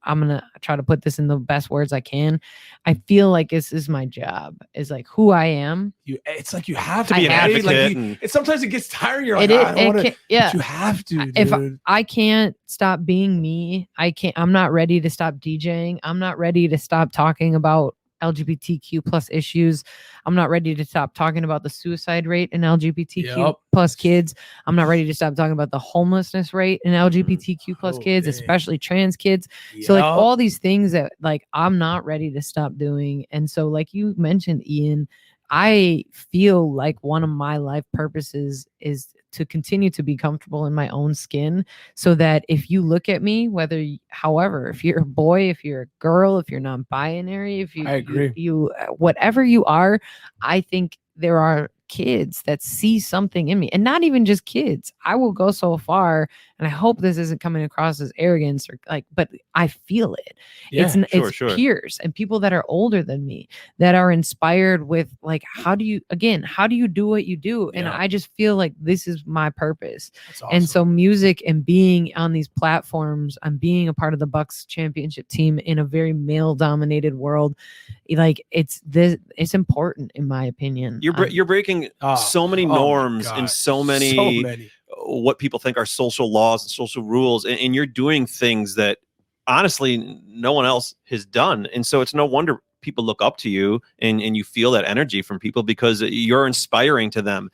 I'm going to try to put this in the best words I can. I feel like this is my job, is like who I am. It's like you have to be an advocate. Like sometimes it gets tiring. You're like, I don't want to. Yeah. You have to, dude. If I can't stop being me, I'm not ready to stop DJing. I'm not ready to stop talking about LGBTQ plus issues. I'm not ready to stop talking about the suicide rate in LGBTQ plus kids. I'm not ready to stop talking about the homelessness rate in LGBTQ plus kids, especially trans kids. So like all these things that like I'm not ready to stop doing. And so like you mentioned, Ian, I feel like one of my life purposes is to continue to be comfortable in my own skin, so that if you look at me, if you're a boy, if you're a girl, if you're non-binary, I agree. You whatever you are, I think there are kids that see something in me, and not even just kids. I will go so far, and I hope this isn't coming across as arrogance or like, but I feel it. It's peers and people that are older than me that are inspired with like, how do you do what you do? And I just feel like this is my purpose. Awesome. And so music and being on these platforms, I'm being a part of the Bucks championship team in a very male dominated world. Like it's important in my opinion. You're breaking so many norms and so many what people think are social laws and social rules, and you're doing things that honestly no one else has done. And so it's no wonder people look up to you and you feel that energy from people because you're inspiring to them.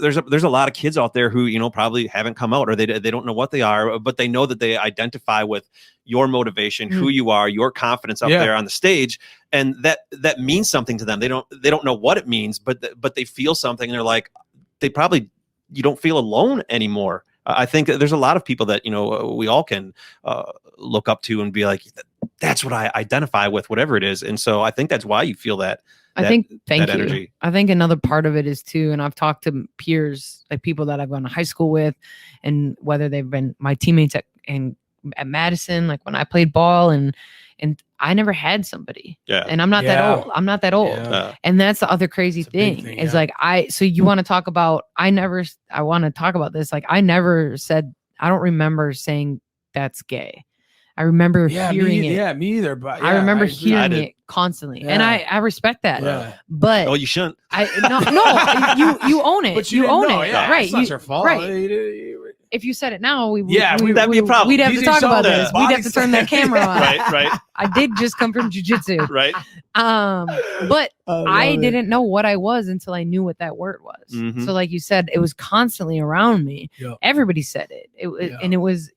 There's a lot of kids out there who, you know, probably haven't come out, or they don't know what they are, but they know that they identify with your motivation, who you are, your confidence out there on the stage, and that means something to them. They don't know what it means, but they feel something, and they're like, you don't feel alone anymore. I think there's a lot of people that, you know, we all can look up to and be like, that's what I identify with, whatever it is. And so I think that's why you feel that. Thank you. Energy. I think another part of it is too, and I've talked to peers, like people that I've gone to high school with, and whether they've been my teammates at Madison, like when I played ball, and I never had somebody. Yeah. And I'm not that old. Yeah. And that's the other crazy thing is like, so you want to talk about, I want to talk about this. Like I never said, I don't remember saying that's gay. I remember hearing it. Yeah, me either. But I remember hearing it constantly, and I respect that. Yeah. But you shouldn't. You own it. But you own it, yeah, right? It's not your fault. Right. If you said it now, that'd be a problem. We'd have to DJ talk about Shawna, this. We'd have to turn that camera on. Right. I did just come from jujitsu. Right. But I didn't know what I was until I knew what that word was. Mm-hmm. So like you said, it was constantly around me. Yep. Everybody said it. And it was,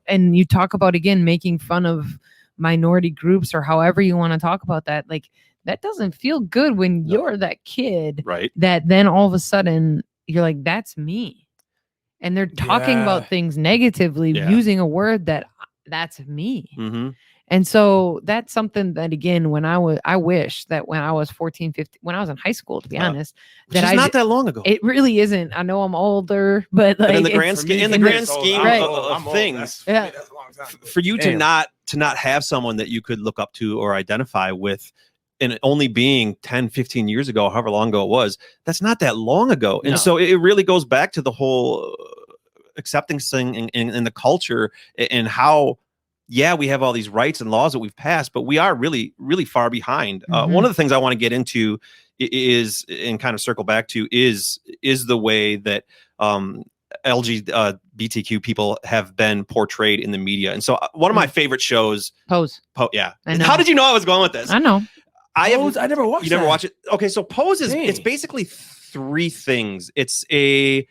and you talk about, again, making fun of minority groups or however you want to talk about that. Like, that doesn't feel good when you're that kid. Right. That then all of a sudden you're like, that's me. And they're talking about things negatively using a word that's me. Mm-hmm. And so that's something that, again, I wish that when I was 14, 15, when I was in high school, to be honest, that not that long ago. It really isn't. I know I'm older, but like in the grand scheme of things, that's a long time. For you to not have someone that you could look up to or identify with, and only being 10, 15 years ago, however long ago it was, that's not that long ago. And so it really goes back to the whole acceptance thing in the culture and how, we have all these rights and laws that we've passed, but we are really, really far behind. One of the things I want to get into is, and kind of circle back to, is the way that LGBTQ people have been portrayed in the media. And so one of my favorite shows, Pose. Yeah. How did you know I was going with this? I know. I never watched it. You never watch it? Okay, so Pose is it's basically three things. It's a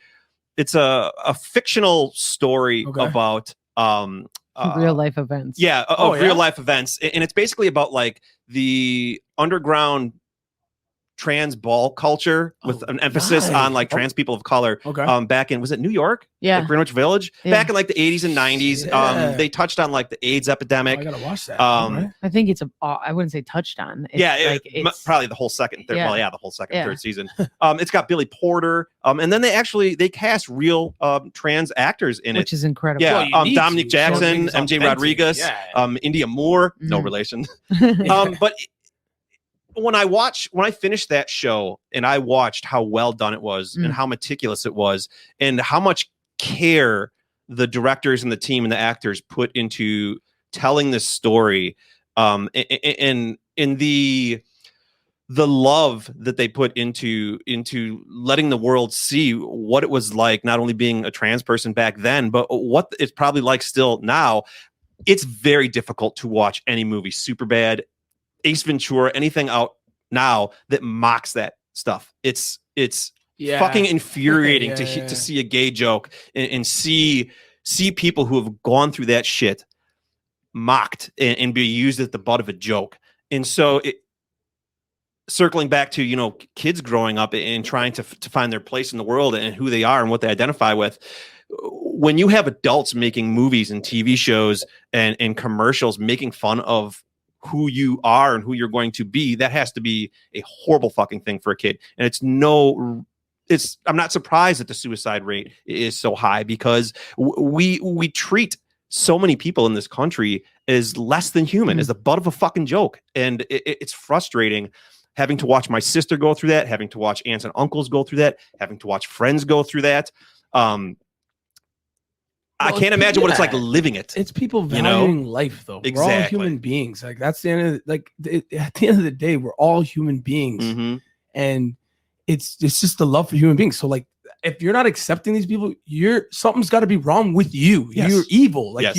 fictional story about real life events. Yeah, real life events. And it's basically about like the underground trans ball culture with an emphasis on like trans people of color. Back in, was it New York? Yeah. Like Greenwich Village? Yeah. Back in like the 80s and 90s. They touched on like the AIDS epidemic. I gotta watch that. I think it's I wouldn't say touched on. It's probably the whole second, third, the whole second, third season. It's got Billy Porter. And then they cast real trans actors in it. Which is incredible. Yeah. Dominic Jackson, MJ Rodriguez, India Moore, no relation. But when I finished that show and I watched how well done it was and how meticulous it was and how much care the directors and the team and the actors put into telling this story, and in the love that they put into letting the world see what it was like, not only being a trans person back then, but what it's probably like still now. It's very difficult to watch any movie, Superbad, Ace Ventura, anything out now that mocks that stuff. It's fucking infuriating to see a gay joke and see people who have gone through that shit mocked and be used as the butt of a joke. And so circling back to, kids growing up and trying to find their place in the world and who they are and what they identify with. When you have adults making movies and TV shows and commercials making fun of who you are and who you're going to be, that has to be a horrible fucking thing for a kid. And I'm not surprised that the suicide rate is so high, because we treat so many people in this country as less than human, as the butt of a fucking joke. And it's frustrating having to watch my sister go through that, having to watch aunts and uncles go through that, having to watch friends go through that. I can't imagine what it's like living it. It's people valuing life, though. Exactly. We're all human beings. Like, that's the end of at the end of the day, we're all human beings, and it's just the love for human beings. So, like, if you're not accepting these people, something's got to be wrong with you. Yes. You're evil. Like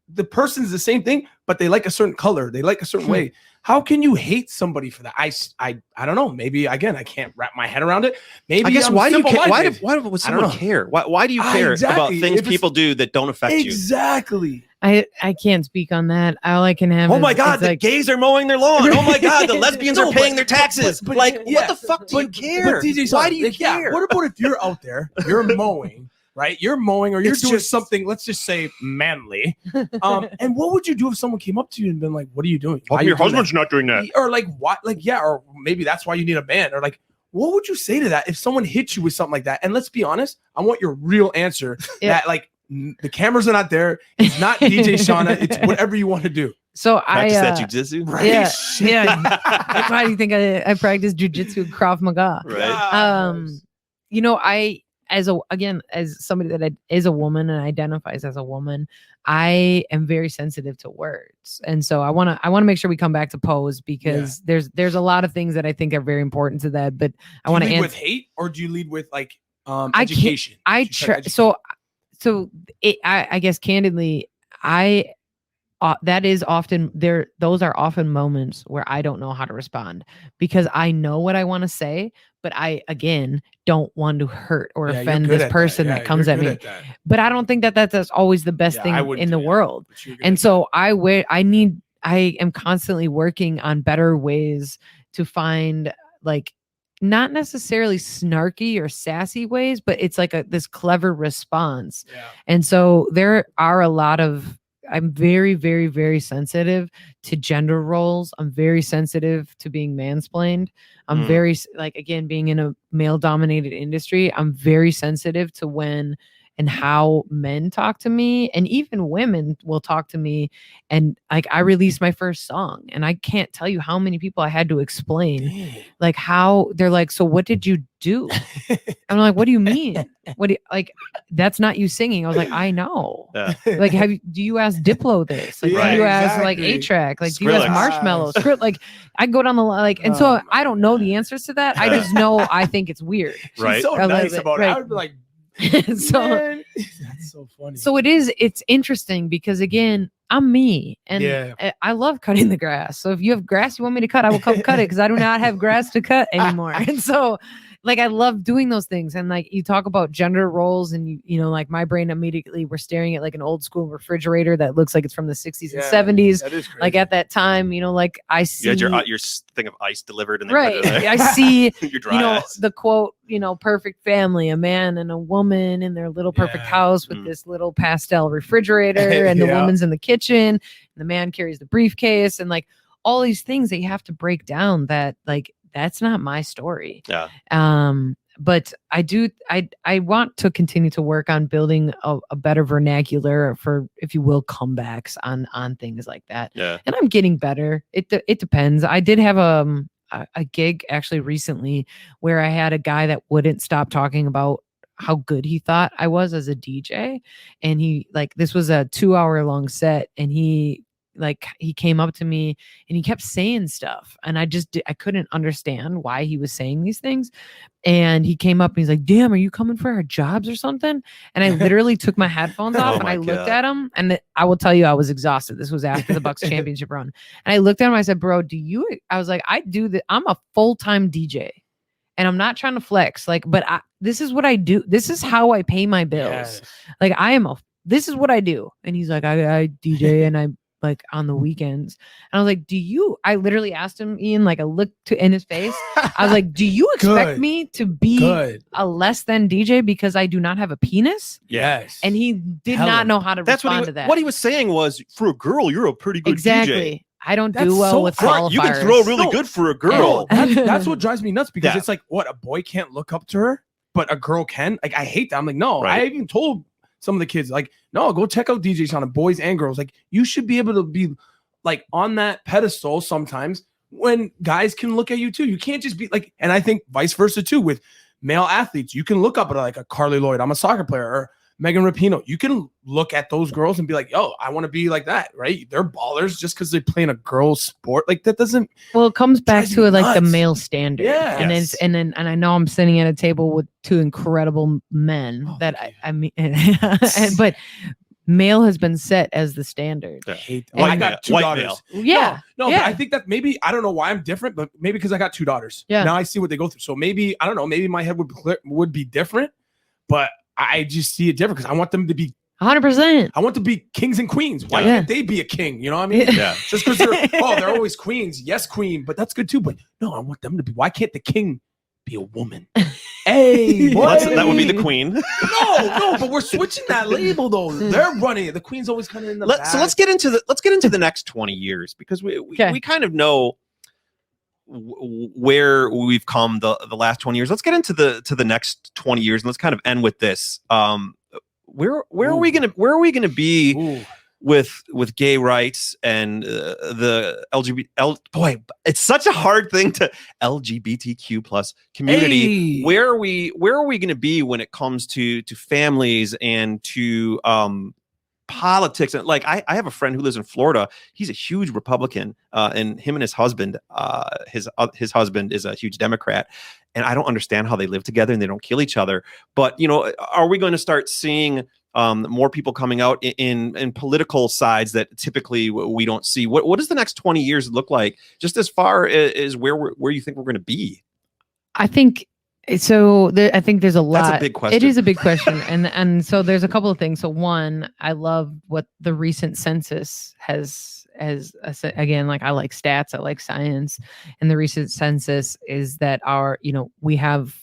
the person's the same thing, but they like a certain color. They like a certain way. How can you hate somebody for that? I don't know. Maybe, again, I can't wrap my head around it. Maybe, I guess, why do you care? Why would someone care? Why do you care about things people do that don't affect you? Exactly. I can't speak on that. All I can have. Oh my God, the gays are mowing their lawn. Oh my God, the lesbians are paying their taxes. But what the fuck do you care? But DJ, why do you care? What about if you're out there, you're mowing, right? You're mowing, or you're doing something, let's just say manly. And what would you do if someone came up to you and been like, "What are you doing? Why your husband's not doing that?" Or like, what? Like, or maybe that's why you need a man. Or like, what would you say to that if someone hit you with something like that? And let's be honest, I want your real answer. That like, the cameras are not there. It's not DJ Shawna. It's whatever you want to do. So practice that jujitsu, right? Yeah. I probably think I practice jujitsu, Krav Maga. Right. as somebody that is a woman and identifies as a woman, I am very sensitive to words. And so I want to make sure we come back to pose, because there's a lot of things that I think are very important to that. But I want to lead with hate, or do you lead with like education? I guess candidly, that is often there. Those are often moments where I don't know how to respond, because I know what I want to say, but I, again, don't want to hurt or offend this person that comes at me. But I don't think that that's always the best thing in the world. And so I am constantly working on better ways to find, like, not necessarily snarky or sassy ways, but it's like this clever response. Yeah. And so there are a lot of, I'm very, very, very sensitive to gender roles. I'm very sensitive to being mansplained. I'm very, like, again, being in a male dominated industry, I'm very sensitive to when and how men talk to me, and even women will talk to me. And like, I released my first song, and I can't tell you how many people I had to explain, like, how they're like, so what did you do? I'm like, what do you mean? What do you, like, that's not you singing. I was like, I know. Yeah. Like, do you ask Diplo this? Like, do you ask like A-Track? Like, do you ask Marshmallow? Like, I go down the line, like, and so I don't know the answers to that. I just know I think it's weird. Right. She's so nice about it. I would be like, so that's so funny. So it's interesting, because again, I'm me, and I love cutting the grass. So if you have grass you want me to cut, I will come cut it, because I do not have grass to cut anymore. And so, like, I love doing those things. And like, you talk about gender roles, and you know, like, my brain immediately, we're staring at like an old school refrigerator that looks like it's from the 60s and 70s. That is crazy. Like, at that time, you know, like, I see you had your thing of ice delivered, and I see your dry ice. The quote, perfect family, a man and a woman in their little perfect house with this little pastel refrigerator, and the woman's in the kitchen, and the man carries the briefcase, and like all these things that you have to break down, that like, that's not my story. Yeah. But I want to continue to work on building a better vernacular for, if you will, comebacks on things like that. Yeah. And I'm getting better. It depends. I did have a gig actually recently where I had a guy that wouldn't stop talking about how good he thought I was as a DJ. And he, like, this was a 2-hour long set, and he came up to me and he kept saying stuff, and I couldn't understand why he was saying these things. And he came up and he's like, damn, are you coming for our jobs or something? And I literally took my headphones off and I looked at him, and I will tell you, I was exhausted. This was after the Bucks championship run. And I looked at him, I said, bro, I was like, I do that. I'm a full-time DJ, and I'm not trying to flex, like, but this is what I do. This is how I pay my bills. Yes. Like, this is what I do. And he's like, I DJ and I, like, on the weekends. And I was like, I literally asked him, Ian, like, I looked in his face. I was like, do you expect me to be a less than DJ because I do not have a penis? Yes. And he did not know how to respond to that. What he was saying was, for a girl, you're a pretty good DJ. I don't do well with qualifiers. You can throw really good for a girl. That's what drives me nuts, because it's like, what, a boy can't look up to her, but a girl can? Like, I hate that. I'm like, no. Right. I even told some of the kids, like, no, go check out DJ Shawna, boys and girls. Like, you should be able to be like on that pedestal sometimes when guys can look at you too. You can't just be like, and I think vice versa too with male athletes. You can look up at like a Carly Lloyd, I'm a soccer player, or Megan Rapinoe. You can look at those girls and be like, yo, I want to be like that, right? They're ballers just because they play in a girl's sport. Like, that doesn't. Well, it comes back to like the male standard. Yeah. And I know I'm sitting at a table with two incredible men I mean, but male has been set as the standard. I got two daughters. Male. Yeah. No, but I think that maybe, I don't know why I'm different, but maybe because I got two daughters. Yeah. Now I see what they go through. So maybe, I don't know, maybe my head would be different, but I just see it different because I want them to be 100%. I want to be kings and queens. Why can't they be a king? You know what I mean? Yeah. Just because they're always queens. Yes, queen, but that's good too. But no, I want them to be. Why can't the king be a woman? Hey, that would be the queen. No, but we're switching that label though. They're running it. The queen's always kind of in the back. So let's get into the next 20 years, because we kind of know where we've come the last 20 years. Let's get into the next 20 years, and let's kind of end with this. Where are we gonna be with gay rights and the boy, it's such a hard thing to LGBTQ plus community. Hey. Where are we going to be when it comes to families and to politics? And like, I have a friend who lives in Florida. He's a huge Republican, and him and his husband, his husband is a huge Democrat. And I don't understand how they live together and they don't kill each other. But, you know, are we going to start seeing more people coming out in political sides that typically we don't see? What does the next 20 years look like, just as far as where you think we're going to be? I think so. I think there's a lot. That's a big question. It is a big question, and so there's a couple of things. So one, I love what the recent census has. Again, like I like stats, I like science, and the recent census is that we have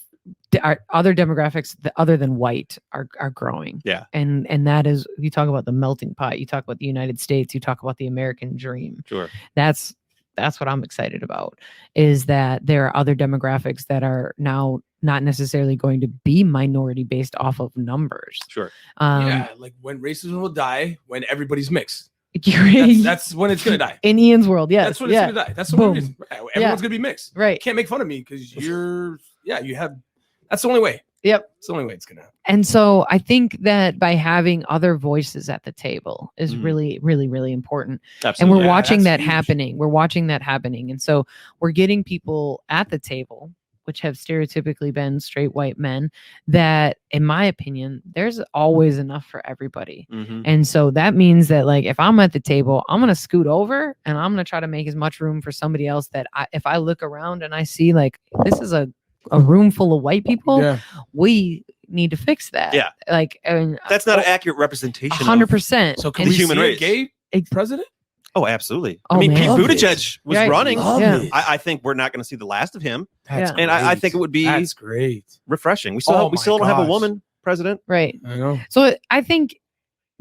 our other demographics other than white are growing. Yeah. And that is, you talk about the melting pot, you talk about the United States, you talk about the American dream. Sure. That's what I'm excited about, is that there are other demographics that are now not necessarily going to be minority based off of numbers. Sure. Like when racism will die when everybody's mixed. That's That's when it's gonna die. In Ian's world, yes. That's when it's gonna die. That's the only reason. Everyone's gonna be mixed. Right. You can't make fun of me because that's the only way. Yep. It's the only way it's gonna happen. And so I think that by having other voices at the table is really, really, really important. Absolutely. And we're watching that huge. happening. We're watching that happening. And so we're getting people at the table, which have stereotypically been straight white men, that, in my opinion, there's always enough for everybody. Mm-hmm. And so that means that, like, if I'm at the table, I'm going to scoot over and I'm going to try to make as much room for somebody else that if I look around and I see, like, this is a room full of white people, we need to fix that. Yeah. Like, That's not an accurate representation. 100%. So can the we human see race. a gay president? Oh, absolutely. Oh, I mean, man. Pete Love Buttigieg was Right. running. Love Yeah. it. I think we're not going to see the last of him. That's Yeah. And I great. think it would be That's great. refreshing. We still Oh we my still don't have a gosh. woman president. Right. I know. So I think,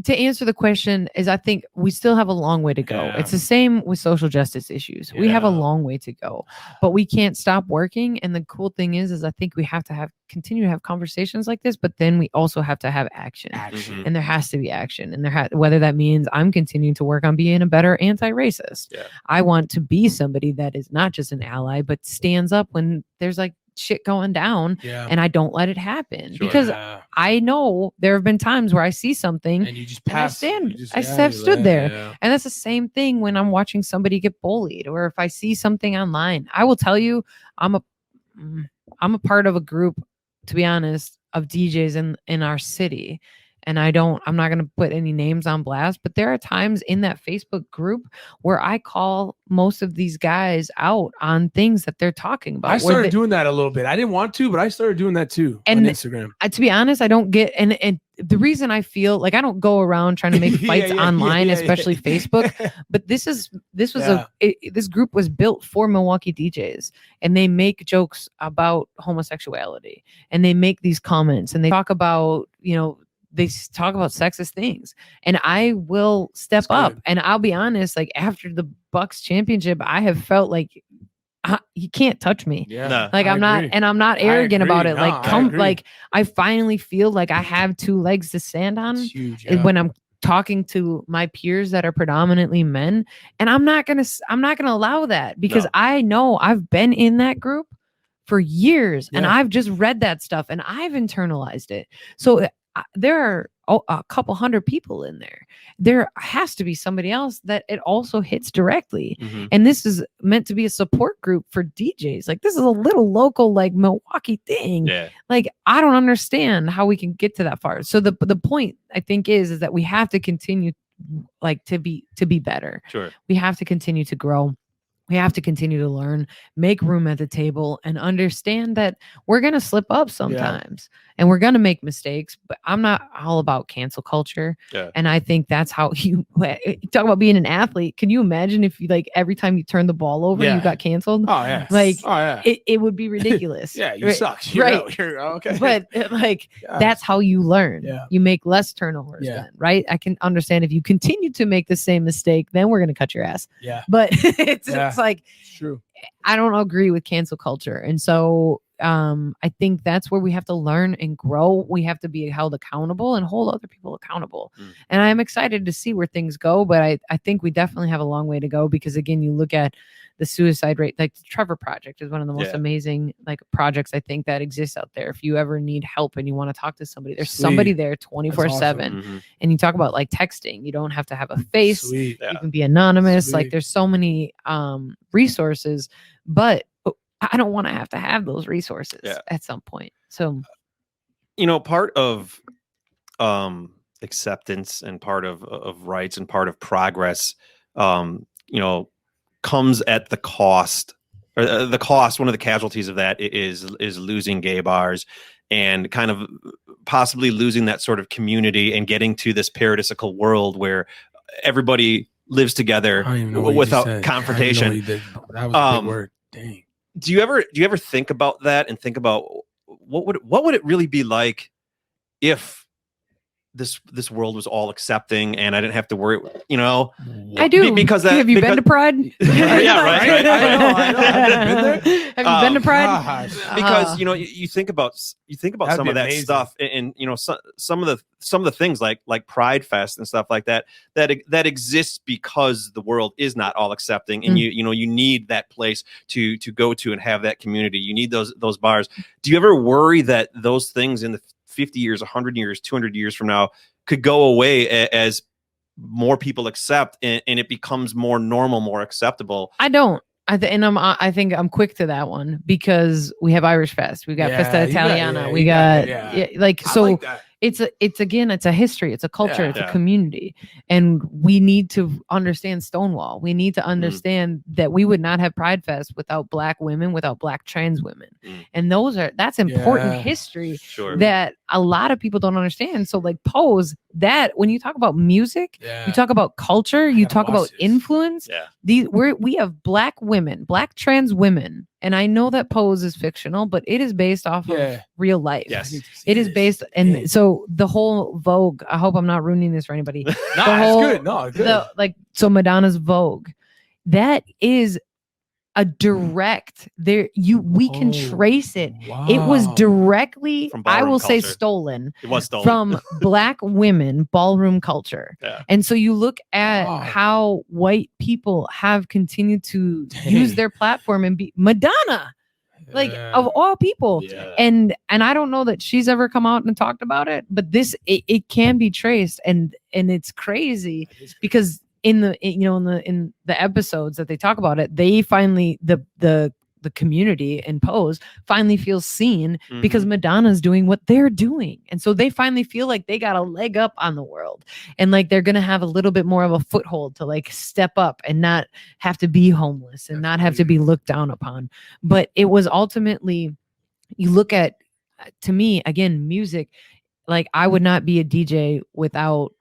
to answer the question, is I think we still have a long way to go. Yeah. It's the same with social justice issues. We have a Yeah. long way to go, but we can't stop working. And the cool thing is I think we have to continue to have conversations like this, but then we also have to have action. Action. And there has to be action. And whether that means I'm continuing to work on being a better anti-racist. Yeah. I want to be somebody that is not just an ally, but stands up when there's like shit going down, Yeah. and I don't let it happen. Sure. Because Yeah. I know there have been times where I see something And you just and I pass. stand- You just- I yeah, have you stood let- there. yeah. and that's the same thing when I'm watching somebody get bullied, or if I see something online. I will tell you, I'm a part of a group, to be honest, of DJs in our city. And I'm not going to put any names on blast, but there are times in that Facebook group where I call most of these guys out on things that they're talking about. I started doing that a little bit. I didn't want to, but I started doing that too on Instagram. To be honest, I don't get, and the reason I feel like I don't go around trying to make fights online, especially Facebook, but this group was built for Milwaukee DJs, and they make jokes about homosexuality, and they make these comments, and they talk about, they talk about sexist things, and I will step up. And I'll be honest, like after the Bucks championship, I have felt like you can't touch me. Yeah. No. Like I'm not arrogant about it. I finally feel like I have two legs to stand on. It's huge, when I'm talking to my peers that are predominantly men, and I'm not gonna allow that, because I know I've been in that group for years, and I've just read that stuff and I've internalized it. So there are a couple hundred people in there. There has to be somebody else that it also hits directly. Mm-hmm. And this is meant to be a support group for DJs. Like, this is a little local, like Milwaukee thing. Yeah. Like, I don't understand how we can get to that far. So the point, I think, is that we have to continue, like, to be better. Sure. We have to continue to grow. We have to continue to learn, make room at the table, and understand that we're going to slip up sometimes and we're going to make mistakes. But I'm not all about cancel culture. Yeah. And I think that's how you talk about being an athlete. Can you imagine if you, like, every time you turn the ball over, you got canceled? Oh, yeah. Like, oh, yeah. It would be ridiculous. Yeah, you suck. You're out. You're okay. But that's how you learn. Yeah. You make less turnovers then, right? I can understand if you continue to make the same mistake, then we're going to cut your ass. Yeah. But it's like, it's true. I don't agree with cancel culture. And so I think that's where we have to learn and grow. We have to be held accountable and hold other people accountable. And I'm excited to see where things go, but I think we definitely have a long way to go, because again, you look at the suicide rate, like the Trevor Project is one of the most amazing like projects I think that exists out there. If you ever need help and you want to talk to somebody, there's somebody there 24/7. And you talk about like texting, you don't have to have a face. You can be anonymous. Like there's so many resources, but I don't want to have those resources at some point. So, part of acceptance and part of rights and part of progress, comes at the cost, or the cost. One of the casualties of that is losing gay bars and kind of possibly losing that sort of community and getting to this paradisical world where everybody lives together without confrontation. That was a big word. Dang. Do you ever think about that and think about what would it really be like if this world was all accepting and I didn't have to worry, I do. Because have you been to Pride? Yeah, right. I know. Have you been to Pride? Because you think about some of that amazing stuff, and some of the things like Pride Fest and stuff like that exists because the world is not all accepting, and you need that place to go to and have that community. You need those bars. Do you ever worry that those things in the 50 years, 100 years, 200 years from now could go away as more people accept and it becomes more normal, more acceptable? I don't. I think I'm quick to that one, because we have Irish Fest, we got Festa Italiana, we got it's a history, it's a culture, it's a community, and we need to understand Stonewall. We need to understand that we would not have Pride Fest without Black women, without Black trans women, and that's important history that a lot of people don't understand. So like Pose, that when you talk about music, you talk about culture, you talk about influence. We have Black women, Black trans women. And I know that Pose is fictional, but it is based off of real life. Yes. It is based. And so the whole Vogue, I hope I'm not ruining this for anybody. It's good. No, good. So Madonna's Vogue, that is a direct we can trace it. Wow. It was directly, I will say, culture. stolen. It was stolen from Black women ballroom culture. And so you look at how white people have continued to use their platform and be Madonna, of all people. And I don't know that she's ever come out and talked about it, but it can be traced, and it's crazy because in the episodes that they talk about it, they finally the community in Pose finally feels seen because Madonna's doing what they're doing, and so they finally feel like they got a leg up on the world, and like they're gonna have a little bit more of a foothold to like step up and not have to be homeless and not have to be looked down upon. But it was ultimately, you look at, to me again, music, like I would not be a DJ without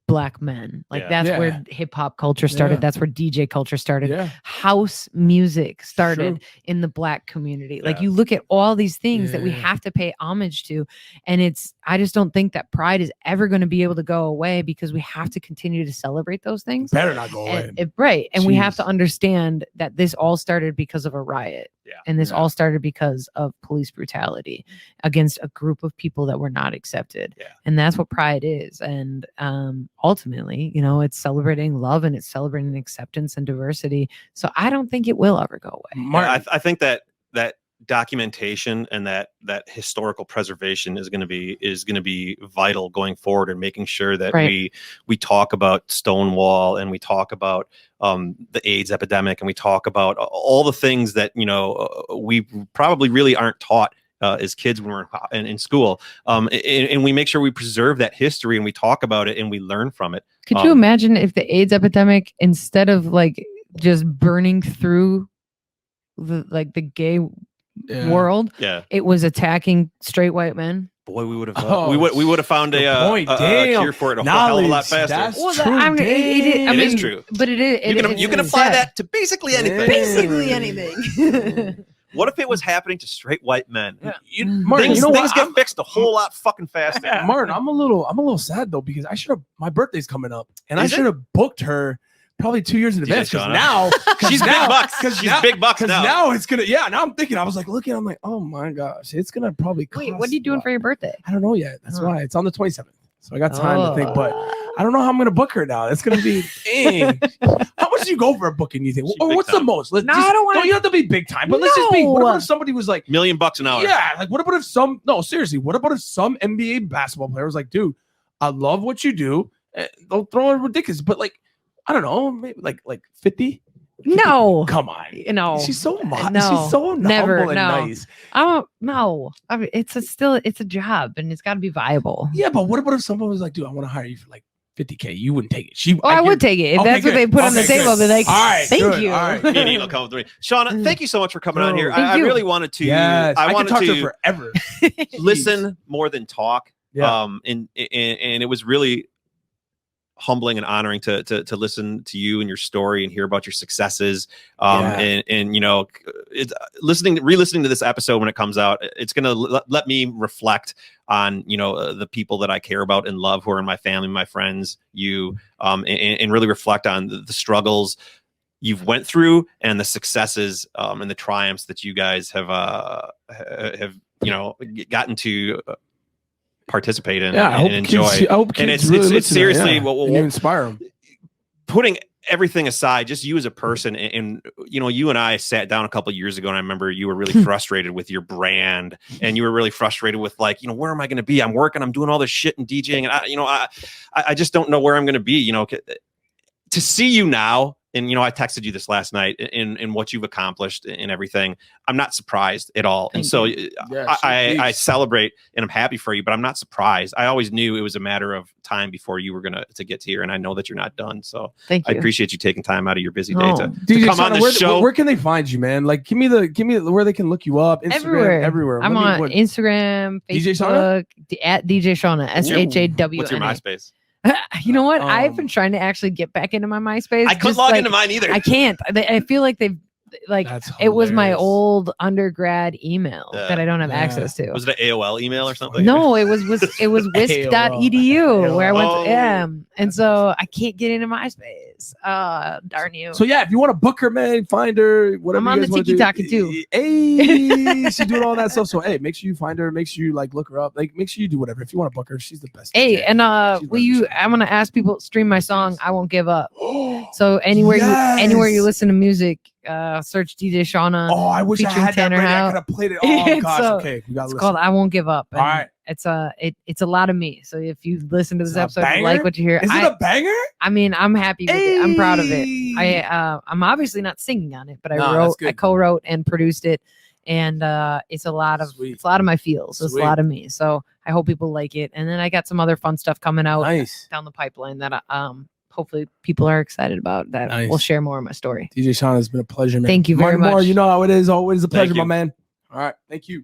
Black men. Like that's where hip hop culture started. That's where DJ culture started. House music started in the Black community. Like you look at all these things that we have to pay homage to. And I just don't think that Pride is ever going to be able to go away, because we have to continue to celebrate those things. Better not go away. Right. And we have to understand that this all started because of a riot. And this all started because of police brutality against a group of people that were not accepted. And that's what Pride is. And ultimately, it's celebrating love, and it's celebrating acceptance and diversity. So I don't think it will ever go away. I think that documentation and that historical preservation is going to be vital going forward, and making sure that we talk about Stonewall, and we talk about the AIDS epidemic, and we talk about all the things that we probably really aren't taught as kids when we're in school, and we make sure we preserve that history, and we talk about it, and we learn from it. Could you imagine if the AIDS epidemic, instead of like just burning through the gay world, it was attacking straight white men? Boy, we would have we would have found a cure for it a hell of a lot faster. That's true. It is true, but it is. You can apply that to basically anything. Basically anything. What if it was happening to straight white men? Martin, things get fixed a whole lot fucking faster. Martin, I'm a little sad though, because my birthday's coming up, and I should have booked her probably 2 years in advance. Because now she's big bucks. She's big bucks now. Now it's gonna. Yeah. Now I'm thinking. I was like looking. I'm like, oh my gosh, it's gonna probably. Wait, what are you doing for your birthday? I don't know yet. That's why it's on the 27th. So I got time to think, but I don't know how I'm gonna book her now. It's gonna be dang. How much do you go for a booking? You think? Or what's the most? I don't want. Don't you have to be big time? But let's just be. What about if somebody was like $1 million an hour? Yeah. Like what about if some? No, seriously. What about if some NBA basketball player was like, dude, I love what you do. They'll throw it ridiculous, but like I don't know, maybe like 50. No, come on, she's so modest. No, she's so never, humble and nice. I don't know. I mean, it's a job and it's got to be viable. Yeah, but what about if someone was like, dude, I want to hire you for like $50K? You wouldn't take it. I would take it if that's what they put on the table. I'll be like, all right, thank you. All right, will come with me. Shawna, thank you so much for coming on here. I really wanted to. Yes, I wanted to talk to her forever. Listen more than talk. Yeah. And it was really humbling and honoring to listen to you and your story and hear about your successes. And it's re-listening to this episode when it comes out, it's going to let me reflect on, the people that I care about and love who are in my family, my friends, you, and really reflect on the struggles you've went through and the successes and the triumphs that you guys have gotten to participate in and enjoy. I hope kids really it's seriously what inspire them. Putting everything aside, just you as a person, and you and I sat down a couple of years ago, and I remember you were really frustrated with your brand, and you were really frustrated with where am I going to be? I'm working, I'm doing all this shit and DJing, and I just don't know where I'm going to be. To see you now. And, I texted you this last night in what you've accomplished and everything. I'm not surprised at all. And so I celebrate and I'm happy for you, but I'm not surprised. I always knew it was a matter of time before you were going to get here. And I know that you're not done. So thank you. I appreciate you taking time out of your busy day to come on the show. Where can they find you, man? Like, give me where they can look you up. Instagram, everywhere. I'm on Instagram, Facebook, at DJ Shawna, SHAWNA. What's your MySpace? You know what? I've been trying to actually get back into my MySpace. I couldn't log into mine either. I can't. I feel like they've it was my old undergrad email that I don't have access to. Was it an AOL email or something? No, it was wisc.edu where I went to and so I can't get into MySpace. Darn you. So yeah, if you want to book her, man, find her, whatever. I'm on the Tiki Taka too. Hey, she's doing all that stuff. So hey, make sure you find her, make sure you look her up, make sure you do whatever. If you want to book her, she's the best. Hey, and I'm gonna ask people to stream my song I Won't Give Up. So anywhere you listen to music, search DJ Shawna. Oh, I wish I had that ready. I could have played it. Oh gosh, okay. It's called I Won't Give Up. All right. It's a lot of me. So if you listen to this episode, you like what you hear. Is it a banger? I mean, I'm happy with it. I'm proud of it. I'm obviously not singing on it, but I co-wrote and produced it. And it's a lot of my feels. It's a lot of me. So I hope people like it. And then I got some other fun stuff coming out down the pipeline that hopefully people are excited about that. We'll share more of my story. DJ Shawna, has been a pleasure, man. Thank you very much. You know how it is. Always a pleasure, my man. All right. Thank you.